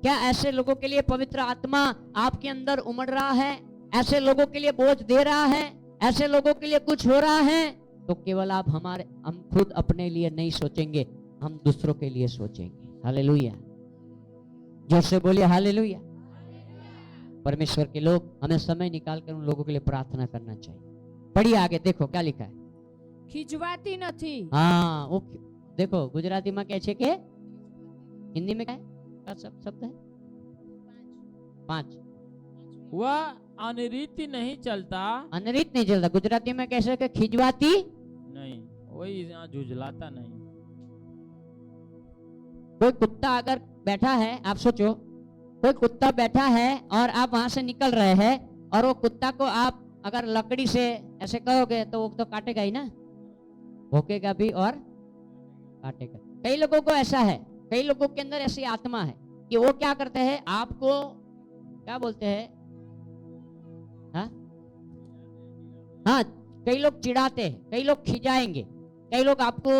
Speaker 1: क्या ऐसे लोगों के लिए पवित्र आत्मा आपके अंदर उमड़ रहा है? ऐसे लोगों के लिए बोझ दे रहा है? ऐसे लोगों के लिए कुछ हो रहा है? तो केवल हम खुद अपने लिए नहीं सोचेंगे, हम दूसरों के लिए सोचेंगे। हालेलुया, जोर से बोलिए हालेलुया। परमेश्वर के लोग, हमें समय निकाल कर उन लोगों के लिए प्रार्थना करना चाहिए। पढ़िए आगे, देखो क्या लिखा है।
Speaker 3: खीजवाती નથી,
Speaker 1: हाँ, वो देखो गुजराती में कैसे के, हिंदी में क्या है, क्या शब्द है? 5।
Speaker 2: वह अनरीति नहीं चलता,
Speaker 1: अनरीत नहीं चलता। गुजराती में कैसे के, खिजवाती
Speaker 2: नहीं, वही यहाँ झुझलाता नहीं।
Speaker 1: कोई कुत्ता अगर बैठा है, आप सोचो, कोई कुत्ता बैठा है और आप वहां से निकल रहे हैं और वो कुत्ता को आप अगर लकड़ी से ऐसे करोगे तो वो तो काटेगा ही ना, भौंकेगा भी और काटेगा। कई लोगों को ऐसा है, कई लोगों के अंदर ऐसी आत्मा है कि वो क्या करते हैं, आपको क्या बोलते हैं, हाँ, कई लोग चिढ़ाते हैं, कई लोग खिजाएंगे, कई लोग आपको,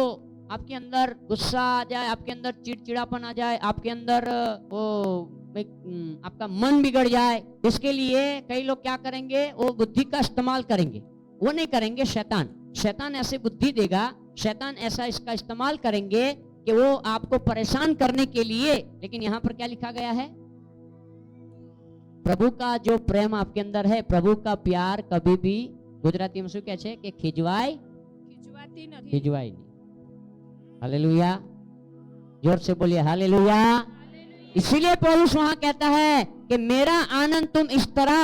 Speaker 1: आपके अंदर गुस्सा आ जाए, आपके अंदर चिड़चिड़ापन आ जाए, आपके अंदर वो आपका मन बिगड़ जाए। इसके लिए कई लोग क्या करेंगे, वो बुद्धि का इस्तेमाल करेंगे। वो नहीं करेंगे, शैतान ऐसे बुद्धि देगा, शैतान ऐसा इसका इस्तेमाल करेंगे कि वो आपको परेशान करने के लिए। लेकिन यहाँ पर क्या लिखा गया है, प्रभु का जो प्रेम आपके अंदर है, प्रभु का प्यार कभी भी, गुजराती में શું કહે છે કે ખીજવાય नहीं। हालेलुया, जोर से बोलिए हालेलुया। इसीलिए पौलुस वहां कहता है कि मेरा आनंद तुम इस तरह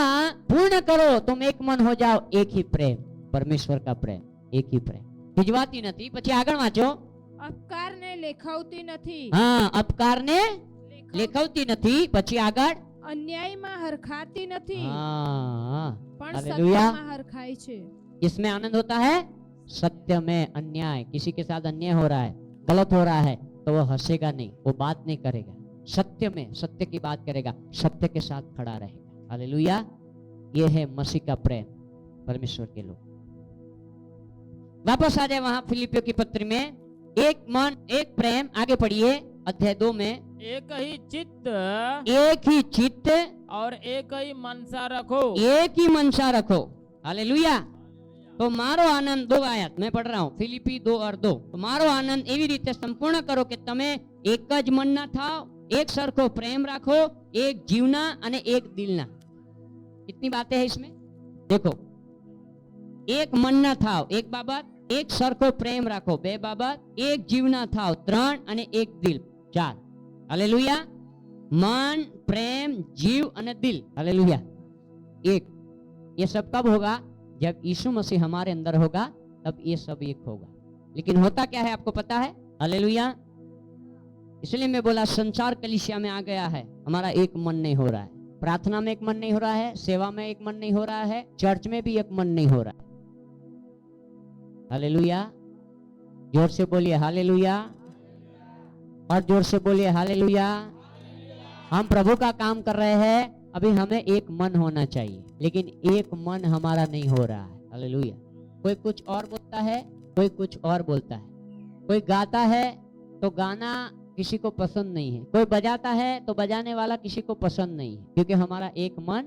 Speaker 1: पूर्ण करो, तुम एक मन हो जाओ, एक ही प्रेम, परमेश्वर का प्रेम, एक ही प्रेम, खिजवाती नहीं। પછી આગળ વાંચો,
Speaker 3: અપકારને લેખાવતી નથી,
Speaker 1: हाँ, अपकारने लेखवती नहीं। પછી આગળ,
Speaker 3: અન્યાયમાં હરખાતી નથી,
Speaker 1: हाँ,
Speaker 3: પણ
Speaker 1: हालेलुया।
Speaker 3: સત્યમાં हरखाय છે।
Speaker 1: इसमें आनंद होता है, सत्य में। अन्याय, किसी के साथ अन्याय हो रहा है, गलत हो रहा है, तो वो हंसेगा नहीं, वो बात नहीं करेगा, सत्य में सत्य की बात करेगा, सत्य के साथ खड़ा रहेगा। हालेलुया, ये है मसीह का प्रेम, परमेश्वर के लोग। वापस आ जाए वहां फिलिपियों की पत्री में, एक मन एक प्रेम। आगे पढ़िए अध्याय 2 में,
Speaker 2: एक ही चित्त
Speaker 1: एक ही चित्त
Speaker 2: और एक ही मनसा रखो।
Speaker 1: एक ही मनसा रखो। हालेलुया। तो मारो आनंद, 2 आयत मैं पढ़ रहा हूँ, फिलिपी 2 और 2। तो मारो आनंद एवी रीते संपूर्ण करो कि તમે એક જ મનના થાઓ, एक सरखो प्रेम राखो, एक जीवना અને एक दिलना। कितनी बातें हैं इसमें, देखो, एक मनना थाओ, एक बाबत, एक सरखो प्रेम राखो, 2 बाबत, एक जीवना थाओ, 3 અને एक दिल, 4। हालेलुया। मन, प्रेम, जीव અને दिल। हालेलुया। एक, ये सब कब होगा, जब यीशु मसीह हमारे अंदर होगा, तब ये सब एक होगा। लेकिन होता क्या है आपको पता है? हालेलुया। इसलिए मैं बोला संसार कलीसिया में आ गया है, हमारा एक मन नहीं हो रहा है, प्रार्थना में एक मन नहीं हो रहा है, सेवा में एक मन नहीं हो रहा है, चर्च में भी एक मन नहीं हो रहा है। हालेलुया। जोर से बोलिए हालेलुया, और जोर से बोलिए हालेलुया। हम प्रभु का काम कर रहे हैं, अभी हमें एक मन होना चाहिए, लेकिन एक मन हमारा नहीं हो रहा है। हालेलुया। कोई कुछ और बोलता है, कोई कुछ और बोलता है, कोई गाता है तो गाना किसी को पसंद नहीं है, कोई बजाता है तो बजाने वाला किसी को पसंद नहीं है, क्योंकि हमारा एक मन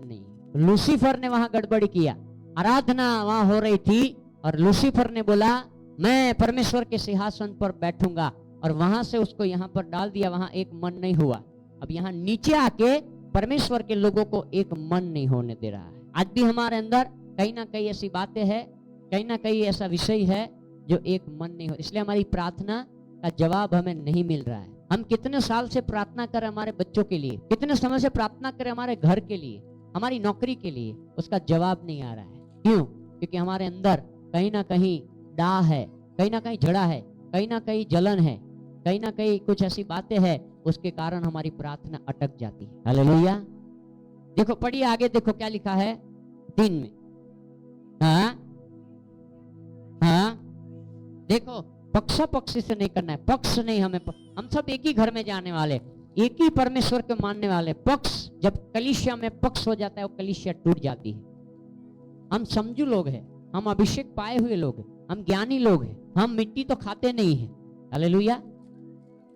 Speaker 1: नहीं है। लूसीफर ने वहां गड़बड़ी किया, आराधना वहां हो रही थी और लूसीफर ने बोला मैं परमेश्वर के सिंहासन पर बैठूंगा, और वहां से उसको यहाँ पर डाल दिया, वहां एक मन नहीं हुआ। अब यहाँ नीचे आके परमेश्वर के लोगों को एक मन नहीं होने दे रहा है। आज भी हमारे अंदर कहीं ना कहीं ऐसी बातें हैं, कहीं ना कहीं ऐसा विषय है जो एक मन नहीं हो, इसलिए हमारी प्रार्थना का जवाब हमें नहीं मिल रहा है। हम कितने साल से प्रार्थना करें हमारे बच्चों के लिए, कितने समय से प्रार्थना करें हमारे घर के लिए, हमारी नौकरी के लिए, उसका जवाब नहीं आ रहा है। क्यों? क्योंकि हमारे अंदर कहीं ना कहीं डाह है, कहीं ना कहीं झड़ा है, कहीं ना कहीं जलन है, कहीं ना कहीं कुछ ऐसी बातें हैं, उसके कारण हमारी प्रार्थना अटक जाती है। हालेलुया। देखो पढ़िए आगे, देखो क्या लिखा है 3 में। हाँ देखो, पक्षा पक्षी से नहीं करना है, पक्ष नहीं, हम सब एक ही घर में जाने वाले, एक ही परमेश्वर के मानने वाले। पक्ष, जब कलीसिया में पक्ष हो जाता है वो कलीसिया टूट जाती है। हम समझू लोग हैं, हम अभिषेक पाए हुए लोग हैं, हम ज्ञानी लोग हैं, हम मिट्टी तो खाते नहीं हैं। हालेलुया।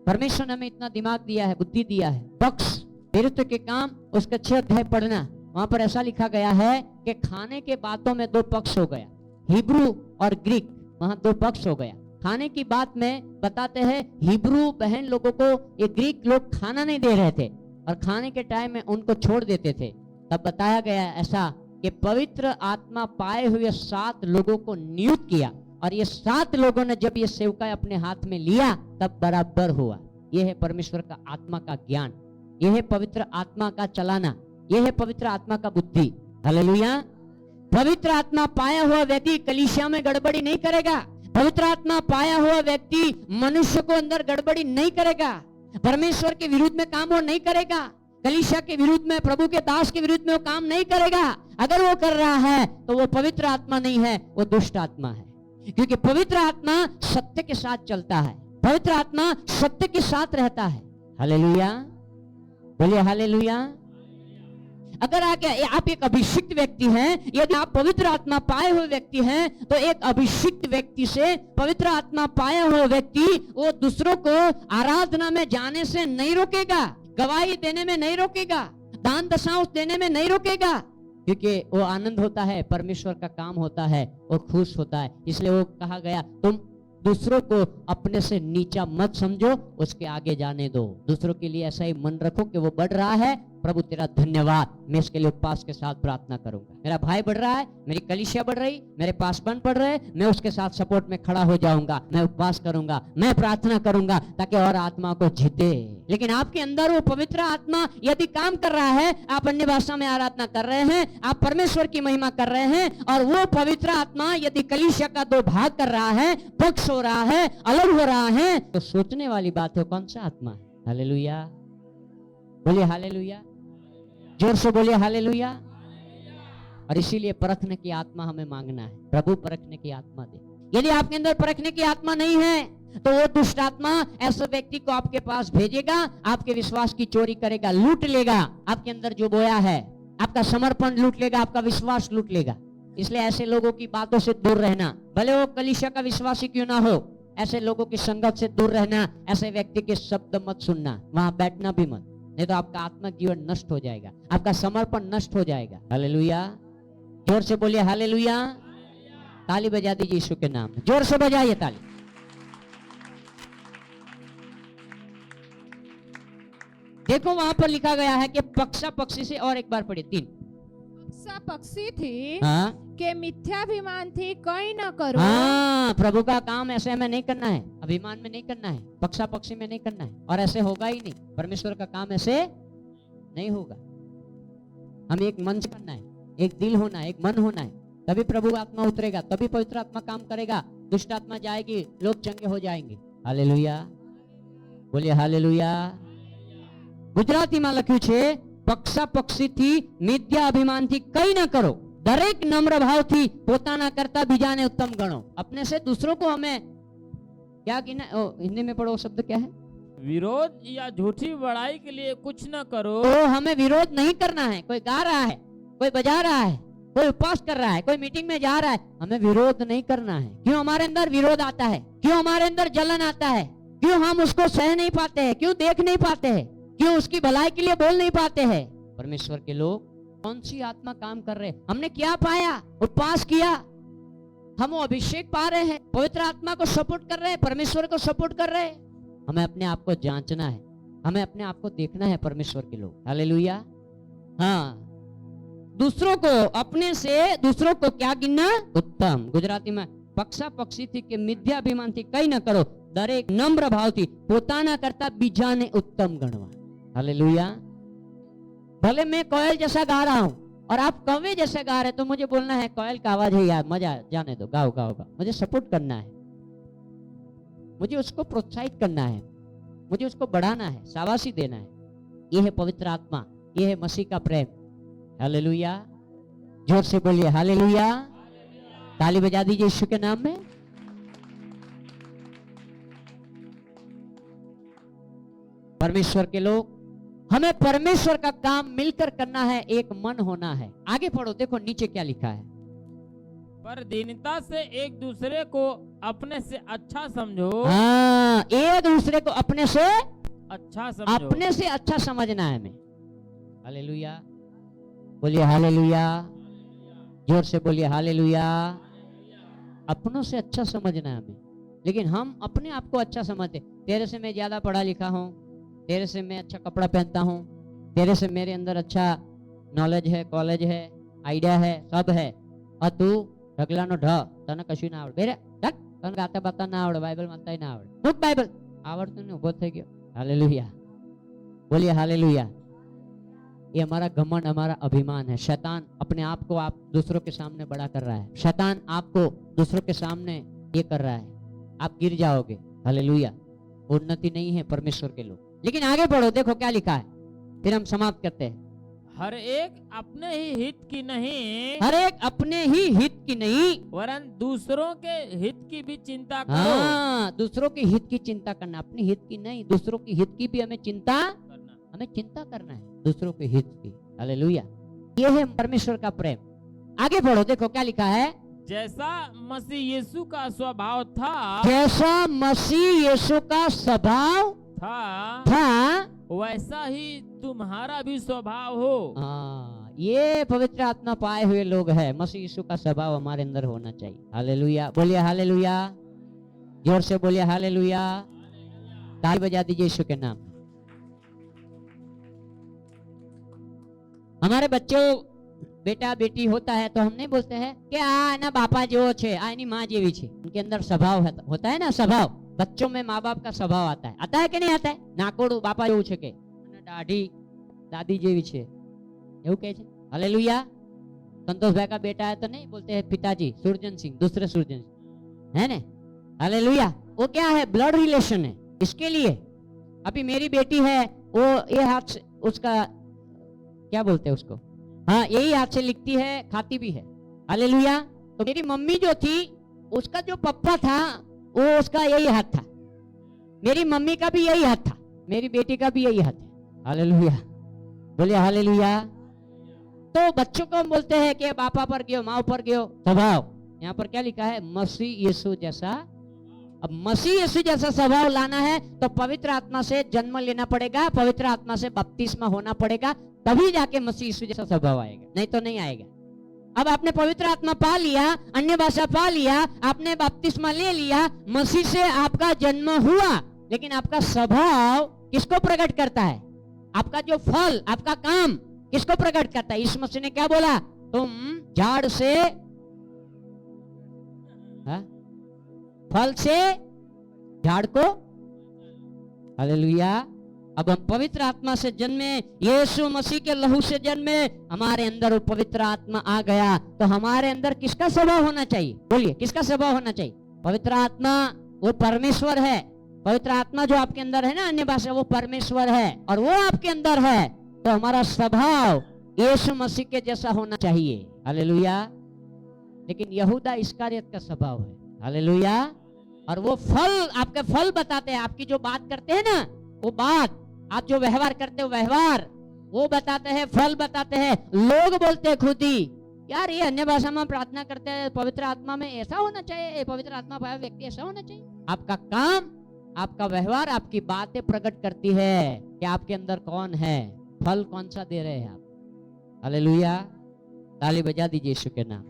Speaker 1: परमेश्वर ने हमें इतना दिमाग दिया है, बुद्धि दिया है। पक्ष विरुद्ध के काम, उसका 6 अध्याय पढ़ना, वहां पर ऐसा लिखा गया है कि खाने के बातों में 2 पक्ष हो गया, हिब्रू और ग्रीक, वहां 2 पक्ष हो गया। खाने की बात में बताते हैं हिब्रू बहन लोगों को ये ग्रीक लोग खाना नहीं दे रहे थे और खाने के टाइम में उनको छोड़ देते थे। तब बताया गया ऐसा कि पवित्र आत्मा पाए हुए 7 लोगों को नियुक्त किया, और ये 7 लोगों ने जब ये सेवकाई अपने हाथ में लिया तब बराबर हुआ। यह है परमेश्वर का आत्मा का ज्ञान, यह है पवित्र आत्मा का चलाना, यह है पवित्र आत्मा का बुद्धि। हालेलुया। पवित्र आत्मा पाया हुआ व्यक्ति कलीसिया में गड़बड़ी नहीं करेगा। पवित्र आत्मा पाया हुआ व्यक्ति मनुष्य को अंदर गड़बड़ी नहीं करेगा, परमेश्वर के विरुद्ध में काम वो नहीं करेगा, कलीसिया के विरुद्ध में, प्रभु के दास के विरुद्ध में वो काम नहीं करेगा। अगर वो कर रहा है तो वो पवित्र आत्मा नहीं है, वो दुष्ट आत्मा है। क्योंकि पवित्र आत्मा सत्य के साथ चलता है, पवित्र आत्मा सत्य के साथ रहता है। हालेलुया, बोलिए हालेलुया। अगर आप एक अभिषिक्त व्यक्ति हैं, यदि आप पवित्र आत्मा पाए हुए व्यक्ति हैं, तो एक अभिषिक्त व्यक्ति से पवित्र आत्मा पाया हुआ व्यक्ति वो दूसरों को आराधना में जाने से नहीं रोकेगा, गवाही देने में नहीं रोकेगा, दान दशांश देने में नहीं रोकेगा, क्योंकि वो आनंद होता है, परमेश्वर का काम होता है, वो खुश होता है। इसलिए वो कहा गया तुम दूसरों को अपने से नीचा मत समझो, उसके आगे जाने दो। दूसरों के लिए ऐसा ही मन रखो कि वो बढ़ रहा है, प्रभु तेरा धन्यवाद, मैं इसके लिए उपवास के साथ प्रार्थना करूंगा। मेरा भाई बढ़ रहा है, मेरी कलीसिया बढ़ रही, मेरे पासवान बढ़ रहे, मैं उसके साथ सपोर्ट में खड़ा हो जाऊंगा, मैं उपवास करूंगा, मैं प्रार्थना करूंगा ताकि और आत्मा को जीते। लेकिन आपके अंदर वो पवित्र आत्मा यदि काम कर रहा है, आप अन्य भाषा में आराधना कर रहे हैं, आप परमेश्वर की महिमा कर रहे हैं, और वो पवित्र आत्मा यदि कलीसिया का 2 भाग कर रहा है, पक्ष हो रहा है, अलग हो रहा है, तो सोचने वाली बात है कौन सा आत्मा है। हालेलुया, बोलिए हालेलुया, जोर से बोलिए हालेलुया। और इसीलिए परखने की आत्मा हमें मांगना है, प्रभु परखने की आत्मा दे। यदि आपके अंदर परखने की आत्मा नहीं है तो वो दुष्ट आत्मा ऐसे व्यक्ति को आपके पास भेजेगा, आपके विश्वास की चोरी करेगा, लूट लेगा, आपके अंदर जो बोया है, आपका समर्पण लूट लेगा, आपका विश्वास लूट लेगा। इसलिए ऐसे लोगों की बातों से दूर रहना, भले वो कलीसिया का विश्वासी क्यों ना हो, ऐसे लोगों की संगत से दूर रहना, ऐसे व्यक्ति के शब्द मत सुनना, वहां बैठना भी मत, नहीं तो आपका आत्मिक जीवन नष्ट हो जाएगा, आपका समर्पण नष्ट हो जाएगा। हालेलुया, जोर से बोलिए हालेलुया। ताली बजा दीजिए यीशु के नाम में, जोर से बजाइए ताली। देखो वहां पर लिखा गया है कि पक्षा पक्षी से, और एक बार पढ़िए 3।
Speaker 3: पक्षा पक्षी थी
Speaker 1: हाँ
Speaker 3: के मिथ्याभिमान थी कहीं न करो।
Speaker 1: हाँ, प्रभु का काम ऐसे हमें नहीं करना है, अभिमान में नहीं करना है, पक्षा पक्षी में नहीं करना है, और ऐसे होगा ही नहीं। परमेश्वर का काम ऐसे नहीं होगा। हमें एक मन से करना है, एक दिल होना है, एक मन होना है, तभी प्रभु आत्मा उतरेगा, तभी पवित्र आत्मा काम करेगा, दुष्ट आत्मा जाएगी, लोग चंगे हो जाएंगे। हालेलुया, बोलिए हालेलुया। ગુજરાતીમાં લખ્યું છે પક્ષા પક્ષીથી મિથ્યા અભિમાનથી કઈ ન કરો, દરેક નમ્ર ભાવથી પોતાના કરતા બીજાને ઉત્તમ ગણો। अपने से दूसरों को हमें क्या कहना, हिंदी में पढ़ो शब्द क्या है,
Speaker 2: विरोध या झूठी बड़ाई के लिए कुछ न करो।
Speaker 1: तो हमें विरोध नहीं करना है। कोई गा रहा है, कोई बजा रहा है, कोई उपवास कर रहा है, कोई मीटिंग में जा रहा है, हमें विरोध नहीं करना है। क्यों हमारे अंदर विरोध आता है, क्यों हमारे अंदर जलन आता है, क्यों हम उसको सह नहीं पाते हैं, क्यों देख नहीं पाते हैं, क्यों उसकी भलाई के लिए बोल नहीं पाते हैं? परमेश्वर के लोग कौन सी आत्मा काम कर रहे हैं? हमने क्या पाया? उपवास किया, हम वो अभिषेक पा रहे हैं, पवित्र आत्मा को सपोर्ट कर रहे हैं, परमेश्वर को सपोर्ट कर रहे हैं। हमें अपने आप को जांचना है, हमें अपने आप को देखना है परमेश्वर के लोग। हालेलुया। हाँ, दूसरों को अपने से दूसरों को क्या गिनना उत्तम। गुजराती में पक्षा पक्षी थी के मिथ्याभिमान थी कई न करो, दरेक नम्र भाव थी पोताना करता बीजाने उत्तम गणवा। हालेलुया। भले मैं कोयल जैसा गा रहा हूं और आप कौवे जैसे गा रहे, तो मुझे बोलना है कोयल का आवाज है यार, मजा जाने दो, गाओ गाओ गाओ। मुझे सपोर्ट करना है, मुझे उसको प्रोत्साहित करना है, मुझे उसको बढ़ाना है, शाबाशी देना है। ये है पवित्र आत्मा, ये है मसीह का प्रेम। हालेलुया। जोर से बोलिए हालेलुया। ताली बजा दीजिए यीशु के नाम में। परमेश्वर के लोग, हमें परमेश्वर का काम मिलकर करना है, एक मन होना है। आगे पढ़ो, देखो नीचे क्या लिखा है।
Speaker 2: पर दीनता से एक दूसरे को अपने से अच्छा समझो।
Speaker 1: हाँ, एक दूसरे को अपने से
Speaker 2: अच्छा समझो।
Speaker 1: अपने से अच्छा समझना है हमें। हालेलुया। बोलिए हालेलुया। जोर से बोलिए हालेलुया। अपनों से अच्छा समझना है हमें, लेकिन हम अपने आप को अच्छा समझते। तेरे से मैं ज्यादा पढ़ा लिखा हूँ, तेरे से मैं अच्छा कपड़ा पहनता हूँ, तेरे से मेरे अंदर अच्छा नॉलेज है, कॉलेज है, आइडिया है, सब है, और तू ढगलानो ढ तने कશું ના આવડે બેરે ઢક તને ગાતા બાતા ના આવડે, બાઇબલ વાંચતા ના આવડે, મૂક બાઇબલ આવડતું ને ઉભો થઈ ગયો। हालेलुया। बोलिए हालेलुया। ये हमारा घमंड, हमारा अभिमान है। शैतान अपने आप को आप दूसरों के सामने बड़ा कर रहा है, शैतान आपको दूसरों के सामने ये कर रहा है, आप गिर जाओगे। हालेलुया। उन्नति नहीं है परमेश्वर के लोग। लेकिन आगे बढ़ो, देखो क्या लिखा है, फिर हम समाप्त करते हैं।
Speaker 2: हर एक अपने ही हित की नहीं,
Speaker 1: हर एक अपने ही हित की नहीं,
Speaker 2: वरन दूसरों के हित की भी चिंता करो।
Speaker 1: हाँ, दूसरों के हित की चिंता करना, अपने हित की नहीं, दूसरों की हित की भी हमें चिंता करना है, दूसरों के हित की। हालेलुया। ये है परमेश्वर का प्रेम। आगे बढ़ो, देखो क्या लिखा है।
Speaker 2: जैसा मसीह यीशु का स्वभाव था,
Speaker 1: जैसा मसीह यीशु का स्वभाव था
Speaker 2: वैसा ही तुम्हारा भी स्वभाव हो।
Speaker 1: हाँ, ये पवित्र आत्मा पाए हुए लोग हैं। मसीह यीशु का स्वभाव हमारे अंदर होना चाहिए। हालेलुया। बोलिए हालेलुया। जोर से बोलिए हालेलुया। ताली बजा दीजिए यीशु के नाम। हमारे बच्चों बेटा बेटी होता है तो हम नहीं बोलते हैं कि आ ना बापा जो छे, आ एनी माँ जेवी छे। उनके अंदर स्वभाव होता है ना, स्वभाव। बच्चों में माँ बाप का स्वभाव आता है कि नहीं आता है? नाकोड़ू बापा जेवू छे के दाढ़ी दादी जेवी छे, એવું કહે છે। हालेलुया। संतोष भाई का बेटा है तो नहीं बोलते हैं पिताजी सुरजन सिंह, दूसरे सुरजन सिंह, है ना। हालेलुया। वो क्या है? ब्लड रिलेशन है। इसके लिए अभी मेरी बेटी है, वो ये हाथ से उसका क्या बोलते हैं उसको, हाँ यही हाथ से लिखती है, खाती भी है। हालेलुया। तो मेरी मम्मी जो थी, उसका जो पप्पा था वो उसका यही हाथ था, मेरी मम्मी का भी यही हाथ था, मेरी बेटी का भी यही हाथ है। हालेलुया। बोलिए हालेलुया। तो बच्चों को हम बोलते हैं कि पापा पर गयो, माँ पर गयो, स्वभाव। यहाँ पर क्या लिखा है? मसीह यीशु जैसा। अब मसीह यीशु जैसा स्वभाव लाना है तो पवित्र आत्मा से जन्म लेना पड़ेगा, पवित्र आत्मा से बपतिस्मा होना पड़ेगा, तभी जाके मसीह यीशु जैसा स्वभाव आएगा, नहीं तो नहीं आएगा। अब आपने पवित्र आत्मा पा लिया, अन्य भाषा पा लिया, आपने बपतिस्मा ले लिया, मसीह से आपका जन्म हुआ, लेकिन आपका स्वभाव किसको प्रकट करता है? आपका जो फल, आपका काम किसको प्रकट करता है? यीशु मसीह ने क्या बोला? तुम झाड़ से, फल से झाड़ को। हालेलुया। अब हम पवित्र आत्मा से जन्मे, यीशु मसीह के लहू से जन्मे, हमारे अंदर वो पवित्र आत्मा आ गया, तो हमारे अंदर किसका स्वभाव होना चाहिए? बोलिए, किसका स्वभाव होना चाहिए? पवित्र आत्मा वो परमेश्वर है। पवित्र आत्मा जो आपके अंदर है ना, अन्य भाषा, वो परमेश्वर है, और वो आपके अंदर है, तो हमारा स्वभाव यीशु मसीह के जैसा होना चाहिए। हालेलुया। लेकिन यहूदा इस्करियत का स्वभाव है। हालेलुया। और वो फल, आपके फल बताते हैं, आपकी जो बात करते हैं ना, वो बात, आप जो व्यवहार करते हो व्यवहार, वो बताते हैं, फल बताते हैं। लोग बोलते हैं खुद ही, यार ये अन्य भाषा में प्रार्थना करते हैं, पवित्र आत्मा में ऐसा होना चाहिए, पवित्र आत्मा पाया व्यक्ति ऐसा होना चाहिए। आपका काम आपका व्यवहार, आपकी बातें प्रकट करती है कि आपके अंदर कौन है, फल कौन सा दे रहे हैं आप। हालेलुया, ताली बजा दीजिए यीशु के नाम।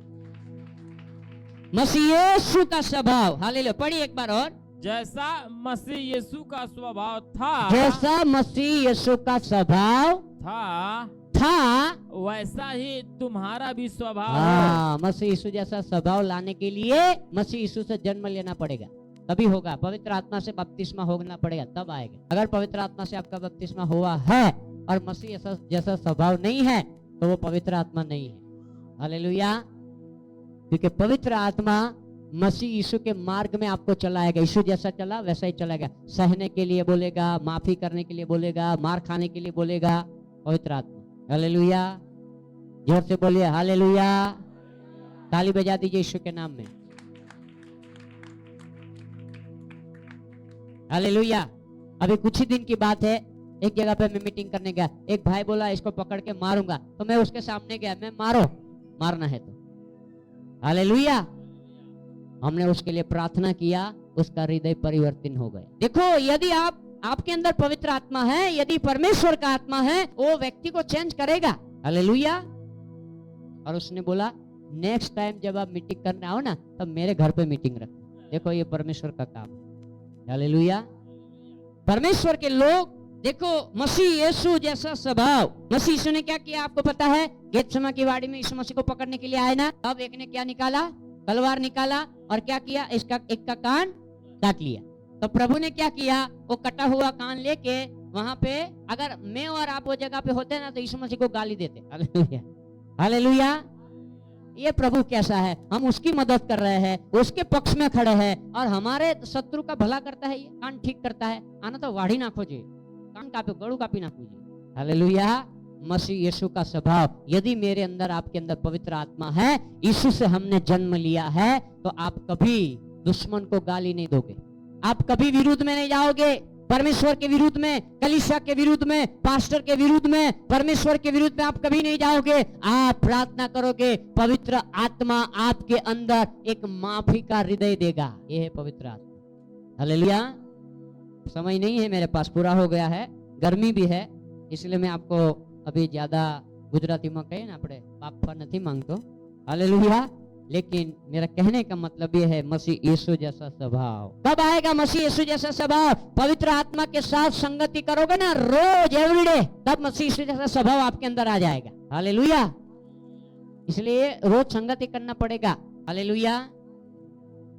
Speaker 1: मसीह यीशु का स्वभाव, हालेलुया, पढ़िए एक बार और।
Speaker 2: जैसा मसीह यीशु का स्वभाव था,
Speaker 1: जैसा मसीह यीशु का स्वभाव था
Speaker 2: वैसा ही तुम्हारा भी स्वभाव है।
Speaker 1: हाँ, मसीह यीशु जैसा स्वभाव लाने के लिए मसीह यीशु से जन्म लेना पड़ेगा, तभी होगा। पवित्र आत्मा से बपतिस्मा होना पड़ेगा, तब आएगा। अगर पवित्र आत्मा से आपका बपतिस्मा हुआ है और मसीह जैसा स्वभाव नहीं है तो वो पवित्र आत्मा नहीं है। हालेलुया, क्योंकि पवित्र आत्मा मसीह यीशु के मार्ग में आपको चलाएगा। यीशु जैसा चला वैसा ही चलाएगा। सहने के लिए बोलेगा, माफी करने के लिए बोलेगा, मार खाने के लिए बोलेगा, पवित्र आत्मा। हालेलुया, जोर से बोलिए हालेलुया, ताली बजा दीजिए यीशु के नाम में। हालेलुया। अभी कुछ ही दिन की बात है, एक जगह पे मैं मीटिंग करने गया, एक भाई बोला इसको पकड़ के मारूंगा, तो मैं उसके सामने गया, मैं मारो, मारना है तो। हालेलुया, हमने उसके लिए प्रार्थना किया, उसका हृदय परिवर्तन हो गया। देखो, यदि आपके अंदर पवित्र आत्मा है, यदि परमेश्वर का आत्मा है, वो व्यक्ति को चेंज करेगा। हालेलुया। और उसने बोला नेक्स्ट टाइम जब आप मीटिंग करने आओ ना, तब मेरे घर पे मीटिंग रखना। देखो, ये परमेश्वर का काम है। हालेलुया। परमेश्वर के लोग, देखो, मसीह यीशु जैसा स्वभाव। मसीह यीशु ने क्या किया आपको पता है? गेतसेमनी की वाड़ी में यीशु मसीह को पकड़ने के लिए आए ना, तब एक ने क्या निकाला? तलवार निकाला, और क्या किया? इसका एक का कान काट लिया। तो प्रभु ने क्या किया? वो कटा हुआ कान लेके वहां पे, अगर मैं और आप वो जगह पे होते ना तो यीशु मसीह को गाली देते। Hallelujah, hallelujah. ये प्रभु कैसा है, हम उसकी मदद कर रहे हैं, उसके पक्ष में खड़े हैं, और हमारे शत्रु का भला करता है। ये कान ठीक करता है, आना तो वाड़ी ना खोजे, कान कापे, गड़ू कापी ना खोजे। हालेलुया। मसीह यीशु का स्वभाव, यदि मेरे अंदर, आपके अंदर पवित्र आत्मा है, यीशु से हमने जन्म लिया है, तो आप कभी दुश्मन को गाली नहीं दोगे, आप कभी विरुद्ध में नहीं जाओगे। परमेश्वर के विरुद्ध में, कलीसिया के विरुद्ध में, पास्टर के विरुद्ध में, परमेश्वर के विरुद्ध में आप कभी नहीं जाओगे। आप प्रार्थना करोगे, पवित्र आत्मा आपके अंदर एक माफी का हृदय देगा। यह है पवित्र आत्मा। हालेलुया। समय नहीं है मेरे पास, पूरा हो गया है, गर्मी भी है, इसलिए मैं आपको अभी ज्यादा गुजराती में कहे ना, આપણે બાપા નથી मांगतो। हालेलुया। लेकिन मेरा कहने का मतलब यह है, मसीह यीशु जैसा स्वभाव कब आएगा? मसीह यीशु जैसा स्वभाव, पवित्र आत्मा के साथ संगति करोगे ना रोज, एवरीडे, तब मसीह यीशु जैसा स्वभाव आपके अंदर आ जाएगा। हालेलुया। इसलिए रोज संगति करना पड़ेगा। हालेलुया।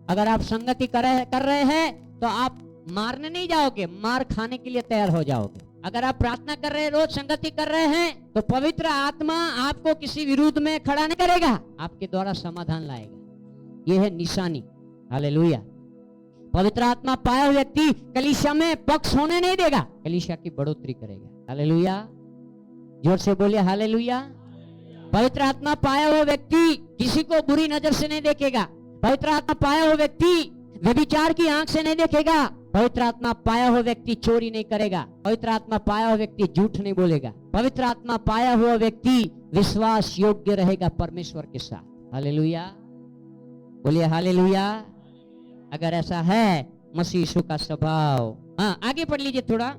Speaker 1: अगर आप संगति कर रहे हैं तो आप मारने नहीं जाओगे, मार खाने के लिए तैयार हो जाओगे। अगर आप प्रार्थना कर रहे हैं, रोज संगति कर रहे हैं, तो पवित्र आत्मा आपको किसी विरुद्ध में खड़ा नहीं करेगा, आपके द्वारा समाधान लाएगा। यह है निशानी। हालेलुया। पवित्र आत्मा पाया हुआ व्यक्ति कलीसिया में पक्ष होने नहीं देगा, कलीसिया की बढ़ोतरी करेगा। हालेलुया। जोर से बोलिए हालेलुया। पवित्र आत्मा पाया हुआ व्यक्ति किसी को बुरी नजर से नहीं देखेगा। पवित्र आत्मा पाया हुआ व्यक्ति व्यभिचार की आंख से नहीं देखेगा। पवित्र आत्मा पाया हुआ व्यक्ति चोरी नहीं करेगा। पवित्र आत्मा पाया हुआ व्यक्ति झूठ नहीं बोलेगा। पवित्र आत्मा पाया हुआ व्यक्ति विश्वास योग्य रहेगा परमेश्वर के साथ। हालेलुया। बोलिए हालेलुया। अगर ऐसा है मसीह यीशु का स्वभाव। हाँ, आगे पढ़ लीजिए थोड़ा।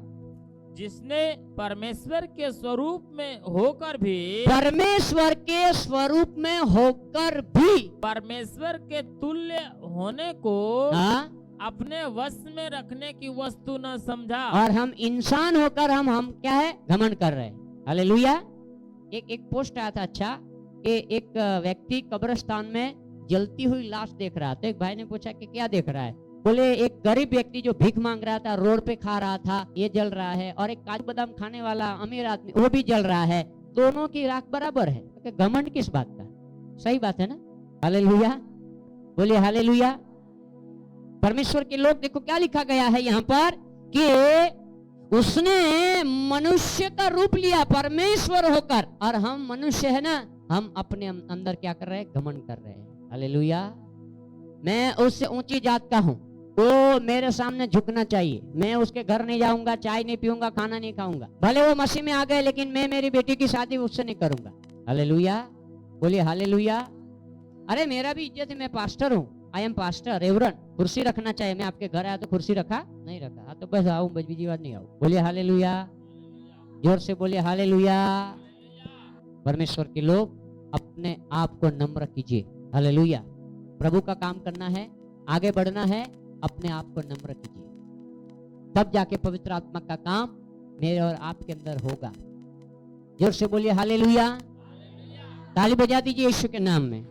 Speaker 2: जिसने परमेश्वर के स्वरूप में होकर भी,
Speaker 1: परमेश्वर के स्वरूप में होकर भी,
Speaker 2: परमेश्वर के तुल्य होने को अपने वश में रखने की वस्तु न समझा।
Speaker 1: और हम इंसान होकर हम क्या है? घमंड कर रहे हैं। हालेलुया। एक पोस्ट आया था, अच्छा, कि एक व्यक्ति कब्रिस्तान में जलती हुई लाश देख रहा था। एक भाई ने पूछा कि क्या देख रहा है? बोले एक गरीब व्यक्ति जो भीख मांग रहा था, रोड पे खा रहा था, ये जल रहा है, और एक काजू बादाम खाने वाला अमीर आदमी, वो भी जल रहा है। दोनों की राख बराबर है। घमंड किस बात का? सही बात है ना? हालेलुया। बोलिए हालेलुया। परमेश्वर के लोग, देखो क्या लिखा गया है यहाँ पर कि उसने मनुष्य का रूप लिया परमेश्वर होकर, और हम मनुष्य है ना, हम अपने अंदर क्या कर रहे हैं? घमंड कर रहे हैं। हालेलुया। मैं उससे ऊंची जात का हूँ, वो मेरे सामने झुकना चाहिए, मैं उसके घर नहीं जाऊंगा, चाय नहीं पीऊंगा, खाना नहीं खाऊंगा। भले वो मसीह में आ गए, लेकिन मैं मेरी बेटी की शादी उससे नहीं करूंगा। हालेलुया। बोलिए हालेलुया। अरे मेरा भी इज्जत है, मैं पास्टर हूँ, आई एम पास्टर रेवरन, कुर्सी रखना चाहिए। मैं आपके घर आया तो कुर्सी रखा नहीं रखा, हाँ तो बस आऊं, बस बीजी बार नहीं आऊं। बोलिए हालेलुया, जोर से बोलिए हालेलुया। परमेश्वर के लोग अपने आप को नम्र कीजिए। हालेलुया। प्रभु का काम करना है, आगे बढ़ना है, अपने आप को नम्र कीजिए, तब जाके पवित्र आत्मा का काम मेरे और आपके अंदर होगा। जोर से बोलिए हालेलुया। ताली बजा दीजिए यीशु के नाम में।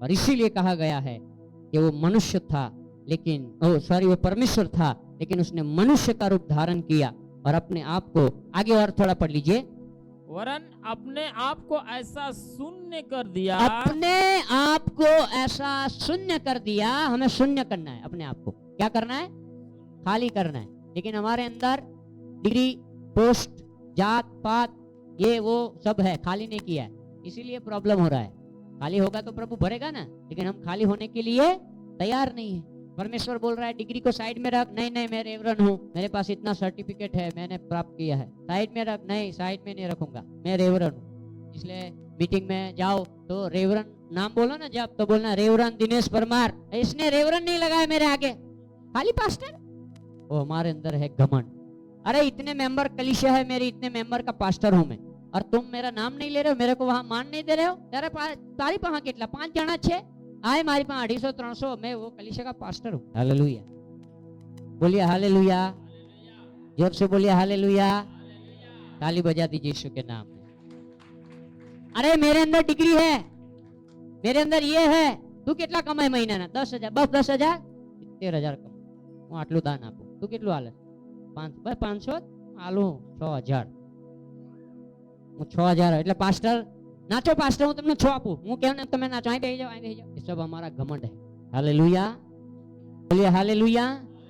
Speaker 1: और इसीलिए कहा गया है कि वो मनुष्य था लेकिन वो परमेश्वर था, लेकिन उसने मनुष्य का रूप धारण किया और अपने आप को, आगे और थोड़ा पढ़ लीजिए,
Speaker 2: वरन अपने आप को ऐसा शून्य कर दिया।
Speaker 1: अपने आप को ऐसा शून्य कर दिया। हमें शून्य करना है, अपने आप को क्या करना है? खाली करना है। लेकिन हमारे अंदर डिग्री, पोस्ट, जात पात, ये वो सब है, खाली नहीं किया है, इसीलिए प्रॉब्लम हो रहा है। खाली होगा तो प्रभु भरेगा ना, लेकिन हम खाली होने के लिए तैयार नहीं है। परमेश्वर बोल रहा है डिग्री को साइड में रख, नहीं नहीं मैं रेवरन हूँ, मेरे पास इतना सर्टिफिकेट है, मैंने प्राप्त किया है, साइड में रख, नहीं साइड में नहीं रखूंगा, मैं रेवरन हूँ। इसलिए मीटिंग में जाओ तो रेवरन नाम बोलो ना, जब तो बोलना रेवरन दिनेश परमार, इसने रेवरन नहीं लगाया मेरे आगे, खाली पास्टर। वो हमारे अंदर है घमंड। अरे इतने मेंबर कलीसिया है मेरी, इतने मेंबर का पास्टर हूँ मैं, और तुम मेरा नाम नहीं ले रहे हो, मेरे को वहां मान नहीं दे रहे हो। तेरे तारी पहा कितला 5 जणा छे आए मारी पहा 250 300, मैं वो कलीसिया का पास्टर हूँ। हालेलुया, बोलिए हालेलुया, जोर से बोलिए हालेलुया। ताली बजा दीजिए यीशु के नाम में। अरे मेरे अंदर डिग्री है, मेरे अंदर ये है, तू कितना कमाए महीना ना? 10,000, बस 10,000, 13,000 कमाऊ, હું આટલું દાન આપું, તું કેટલું હાલે? 500 આલું 6,000, હું 6,000 એટલે પાસ્ટર नाचो पास्टर, હું તમને 6 આપું, હું કહું ને તમે નાચો, અહીં બેસી જાઓ, અહીં બેસી जाओ। ये सब हमारा घमंड है। हालेलुया, बोलिए हालेलुया।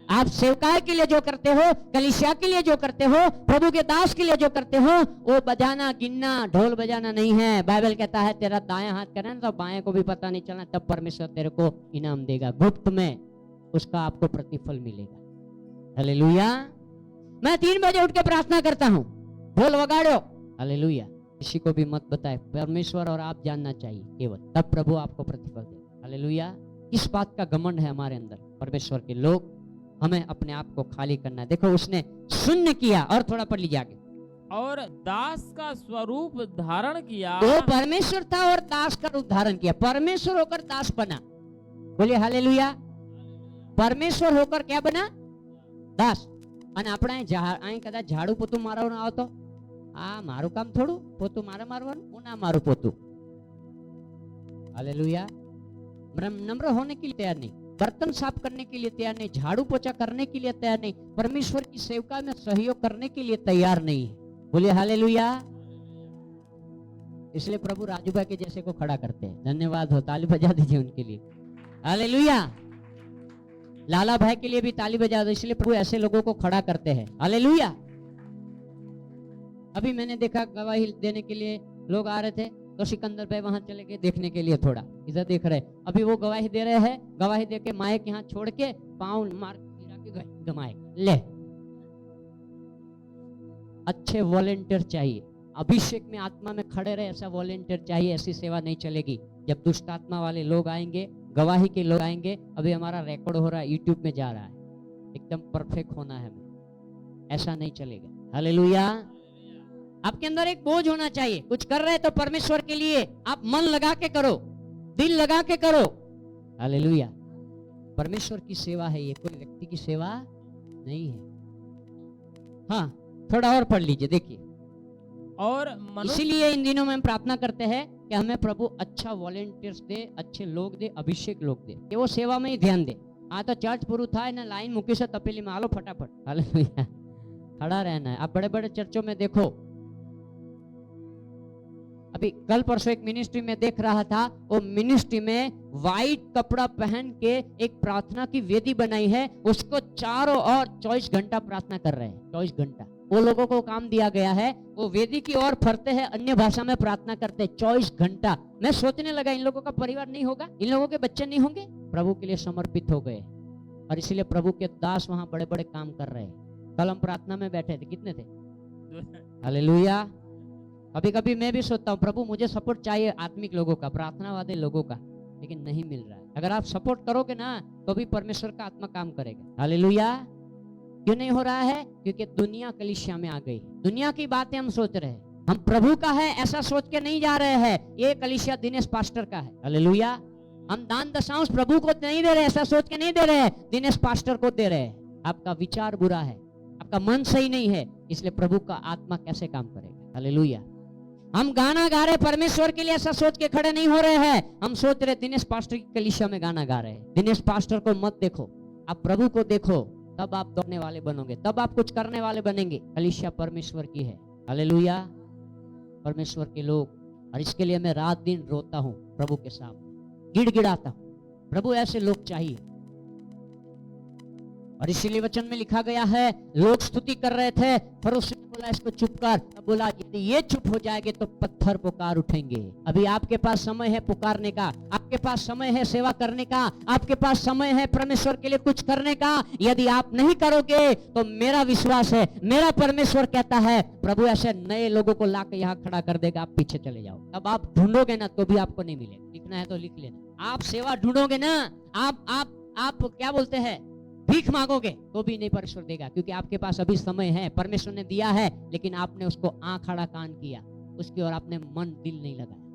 Speaker 1: आप सेवकाई के लिए जो करते हो, कलीसिया के लिए जो करते हो, प्रभु के दास के लिए जो करते हो, वो बजाना गिनना ढोल बजाना नहीं है। बाइबल कहता है तेरा दायां हाथ करे ना तो बाएं को भी पता नहीं चलना, तब परमेश्वर तेरे को इनाम देगा, गुप्त में उसका आपको प्रतिफल मिलेगा। हालेलुया। मैं 3 बजे उठ के प्रार्थना करता हूँ, ढोल वगाड़ो, हालेलुया। किसी को भी मत बताए, परमेश्वर और आप जानना चाहिए केवल, तब प्रभु आपको प्रतिफल देगा। हालेलुया। इस बात का घमंड है हमारे अंदर। परमेश्वर के लोग, हमें अपने आप को खाली करना है। देखो उसने शून्य किया, और थोड़ा पढ़ लीजिए आगे,
Speaker 2: और दास का स्वरूप धारण किया।
Speaker 1: वो परमेश्वर था और दास का रूप धारण किया। परमेश्वर होकर दास बना। बोलिए हालेलुया। परमेश्वर होकर क्या बना? दास। અને આપણે અહીં કદાચ ઝાડુ પોતું મારવાનું આવતો, આ મારું કામ થોડું, પોતું મારે મારવાનું, હું ના મારું પોતું। हालेलुया। नम्र होने के लिए तैयार नहीं, बर्तन साफ करने के लिए तैयार नहीं, झाड़ू पोछा करने के लिए तैयार नहीं, परमेश्वर की सेवका में सहयोग करने के लिए तैयार नहीं है। बोलिए हालेलुया। इसलिए प्रभु राजू भाई के जैसे को खड़ा करते हैं। धन्यवाद हो, ताली बजा दीजिए उनके लिए। हालेलुया। लाला भाई के लिए भी ताली बजा दो, इसलिए प्रभु ऐसे लोगों को खड़ा करते हैं। हालेलुया। अभी मैंने देखा गवाही देने के लिए लोग आ रहे थे, तो सिकंदर भाई वहां चले गए देखने के लिए, थोड़ा इधर देख रहे। अभी वो गवाही दे रहे हैं, गवाही दे के माइक यहाँ छोड़ के पाँव मार गिरा के गमाए ले। अच्छे वॉलेंटियर चाहिए, अभिषेक में आत्मा में खड़े रहे ऐसा वॉलेंटियर चाहिए। ऐसी सेवा नहीं चलेगी। जब दुष्ट आत्मा वाले लोग आएंगे, गवाही के लोग आएंगे, अभी हमारा रिकॉर्ड हो रहा है, यूट्यूब में जा रहा है, एकदम परफेक्ट होना है हमें, ऐसा नहीं चलेगा। हालेलुया। आपके अंदर एक बोझ होना चाहिए। कुछ कर रहे तो परमेश्वर के लिए आप मन लगा के करो, दिल लगा के करो। हालेलुया। परमेश्वर की सेवा है ये, कोई व्यक्ति की सेवा नहीं है। हाँ, थोड़ा और पढ़ लीजिए, देखिए।
Speaker 2: और
Speaker 1: इसीलिए इन दिनों में हम प्रार्थना करते हैं कि हमें प्रभु अच्छा वॉलेंटियर्स दे, अच्छे लोग दे, अभिषेक लोग दे, कि वो सेवा में ही ध्यान दे। आ तो चर्च पूरू था ना, लाइन मुकी से तपेली में आलो फटाफट। हालेलुया। खड़ा रहना है। आप बड़े बड़े चर्चों में देखो, अभी कल परसों एक मिनिस्ट्री में देख रहा था, वो मिनिस्ट्री में व्हाइट कपड़ा पहन के एक प्रार्थना की वेदी बनाई है, उसको चारों ओर 24 घंटा प्रार्थना कर रहे हैं। 24 घंटा वो लोगों को काम दिया गया है, वो वेदी की ओर फरते हैं, अन्य भाषा में प्रार्थना करते हैं 24 घंटा। मैं सोचने लगा इन लोगों का परिवार नहीं होगा, इन लोगों के बच्चे नहीं होंगे, प्रभु के लिए समर्पित हो गए, और इसीलिए प्रभु के दास वहां बड़े बड़े काम कर रहे हैं। कल हम प्रार्थना में बैठे थे, कितने थे? हालेलुया। कभी कभी मैं भी सोचता हूँ प्रभु मुझे सपोर्ट चाहिए आत्मिक लोगों का, प्रार्थनावादी लोगों का, लेकिन नहीं मिल रहा है। अगर आप सपोर्ट करोगे ना तो भी परमेश्वर का आत्मा काम करेगा। हालेलुया। क्यों नहीं हो रहा है? क्योंकि दुनिया कलीसिया में आ गई। दुनिया की बातें हम सोच रहे हैं, हम प्रभु का है ऐसा सोच के नहीं जा रहे हैं। ये कलीसिया दिनेश पास्टर का है। हालेलुया। हम दान दशांश प्रभु को नहीं दे रहे, ऐसा सोच के नहीं दे रहे हैं, दिनेश पास्टर को दे रहे हैं। आपका विचार बुरा है, आपका मन सही नहीं है, इसलिए प्रभु का आत्मा कैसे काम करेगा? हालेलुया। हम गाना गा रहे परमेश्वर के लिए, ऐसा सोच के खड़े नहीं हो रहे हैं। हम सोच रहे दिनेश पास्टर की कलीसिया में गाना गा रहे हैं। दिनेश पास्टर को मत देखो, आप प्रभु को देखो, तब आप दौड़ने वाले बनोगे, तब आप कुछ करने वाले बनेंगे। कलीसिया परमेश्वर की है। हालेलुया। परमेश्वर के लोग, और इसके लिए मैं रात दिन रोता हूं प्रभु के सामने, गिड़गिड़ाता हूं। प्रभु ऐसे लोग चाहिए। और इसीलिए वचन में लिखा गया है, लोग स्तुति कर रहे थे, पर उसने बोला इसको चुप कर। बोला यदि ये चुप हो जाएंगे तो पत्थर पुकार उठेंगे। अभी आपके पास समय है पुकारने का, आपके पास समय है सेवा करने का, आपके पास समय है परमेश्वर के लिए कुछ करने का। यदि आप नहीं करोगे तो मेरा विश्वास है, मेरा परमेश्वर कहता है प्रभु ऐसे नए लोगों को लाकर यहाँ खड़ा कर देगा, आप पीछे चले जाओ। तब आप ढूंढोगे ना तो भी आपको नहीं मिलेगा। लिखना है तो लिख लेना। आप सेवा ढूंढोगे ना, आप क्या बोलते हैं, भीख मांगोगे तो भी नहीं परमेश्वर देगा, क्योंकि आपके पास अभी समय है, परमेश्वर ने दिया है, लेकिन आपने उसको आंख आड़ा कान किया, उसकी ओर आपने मन दिल नहीं लगाया।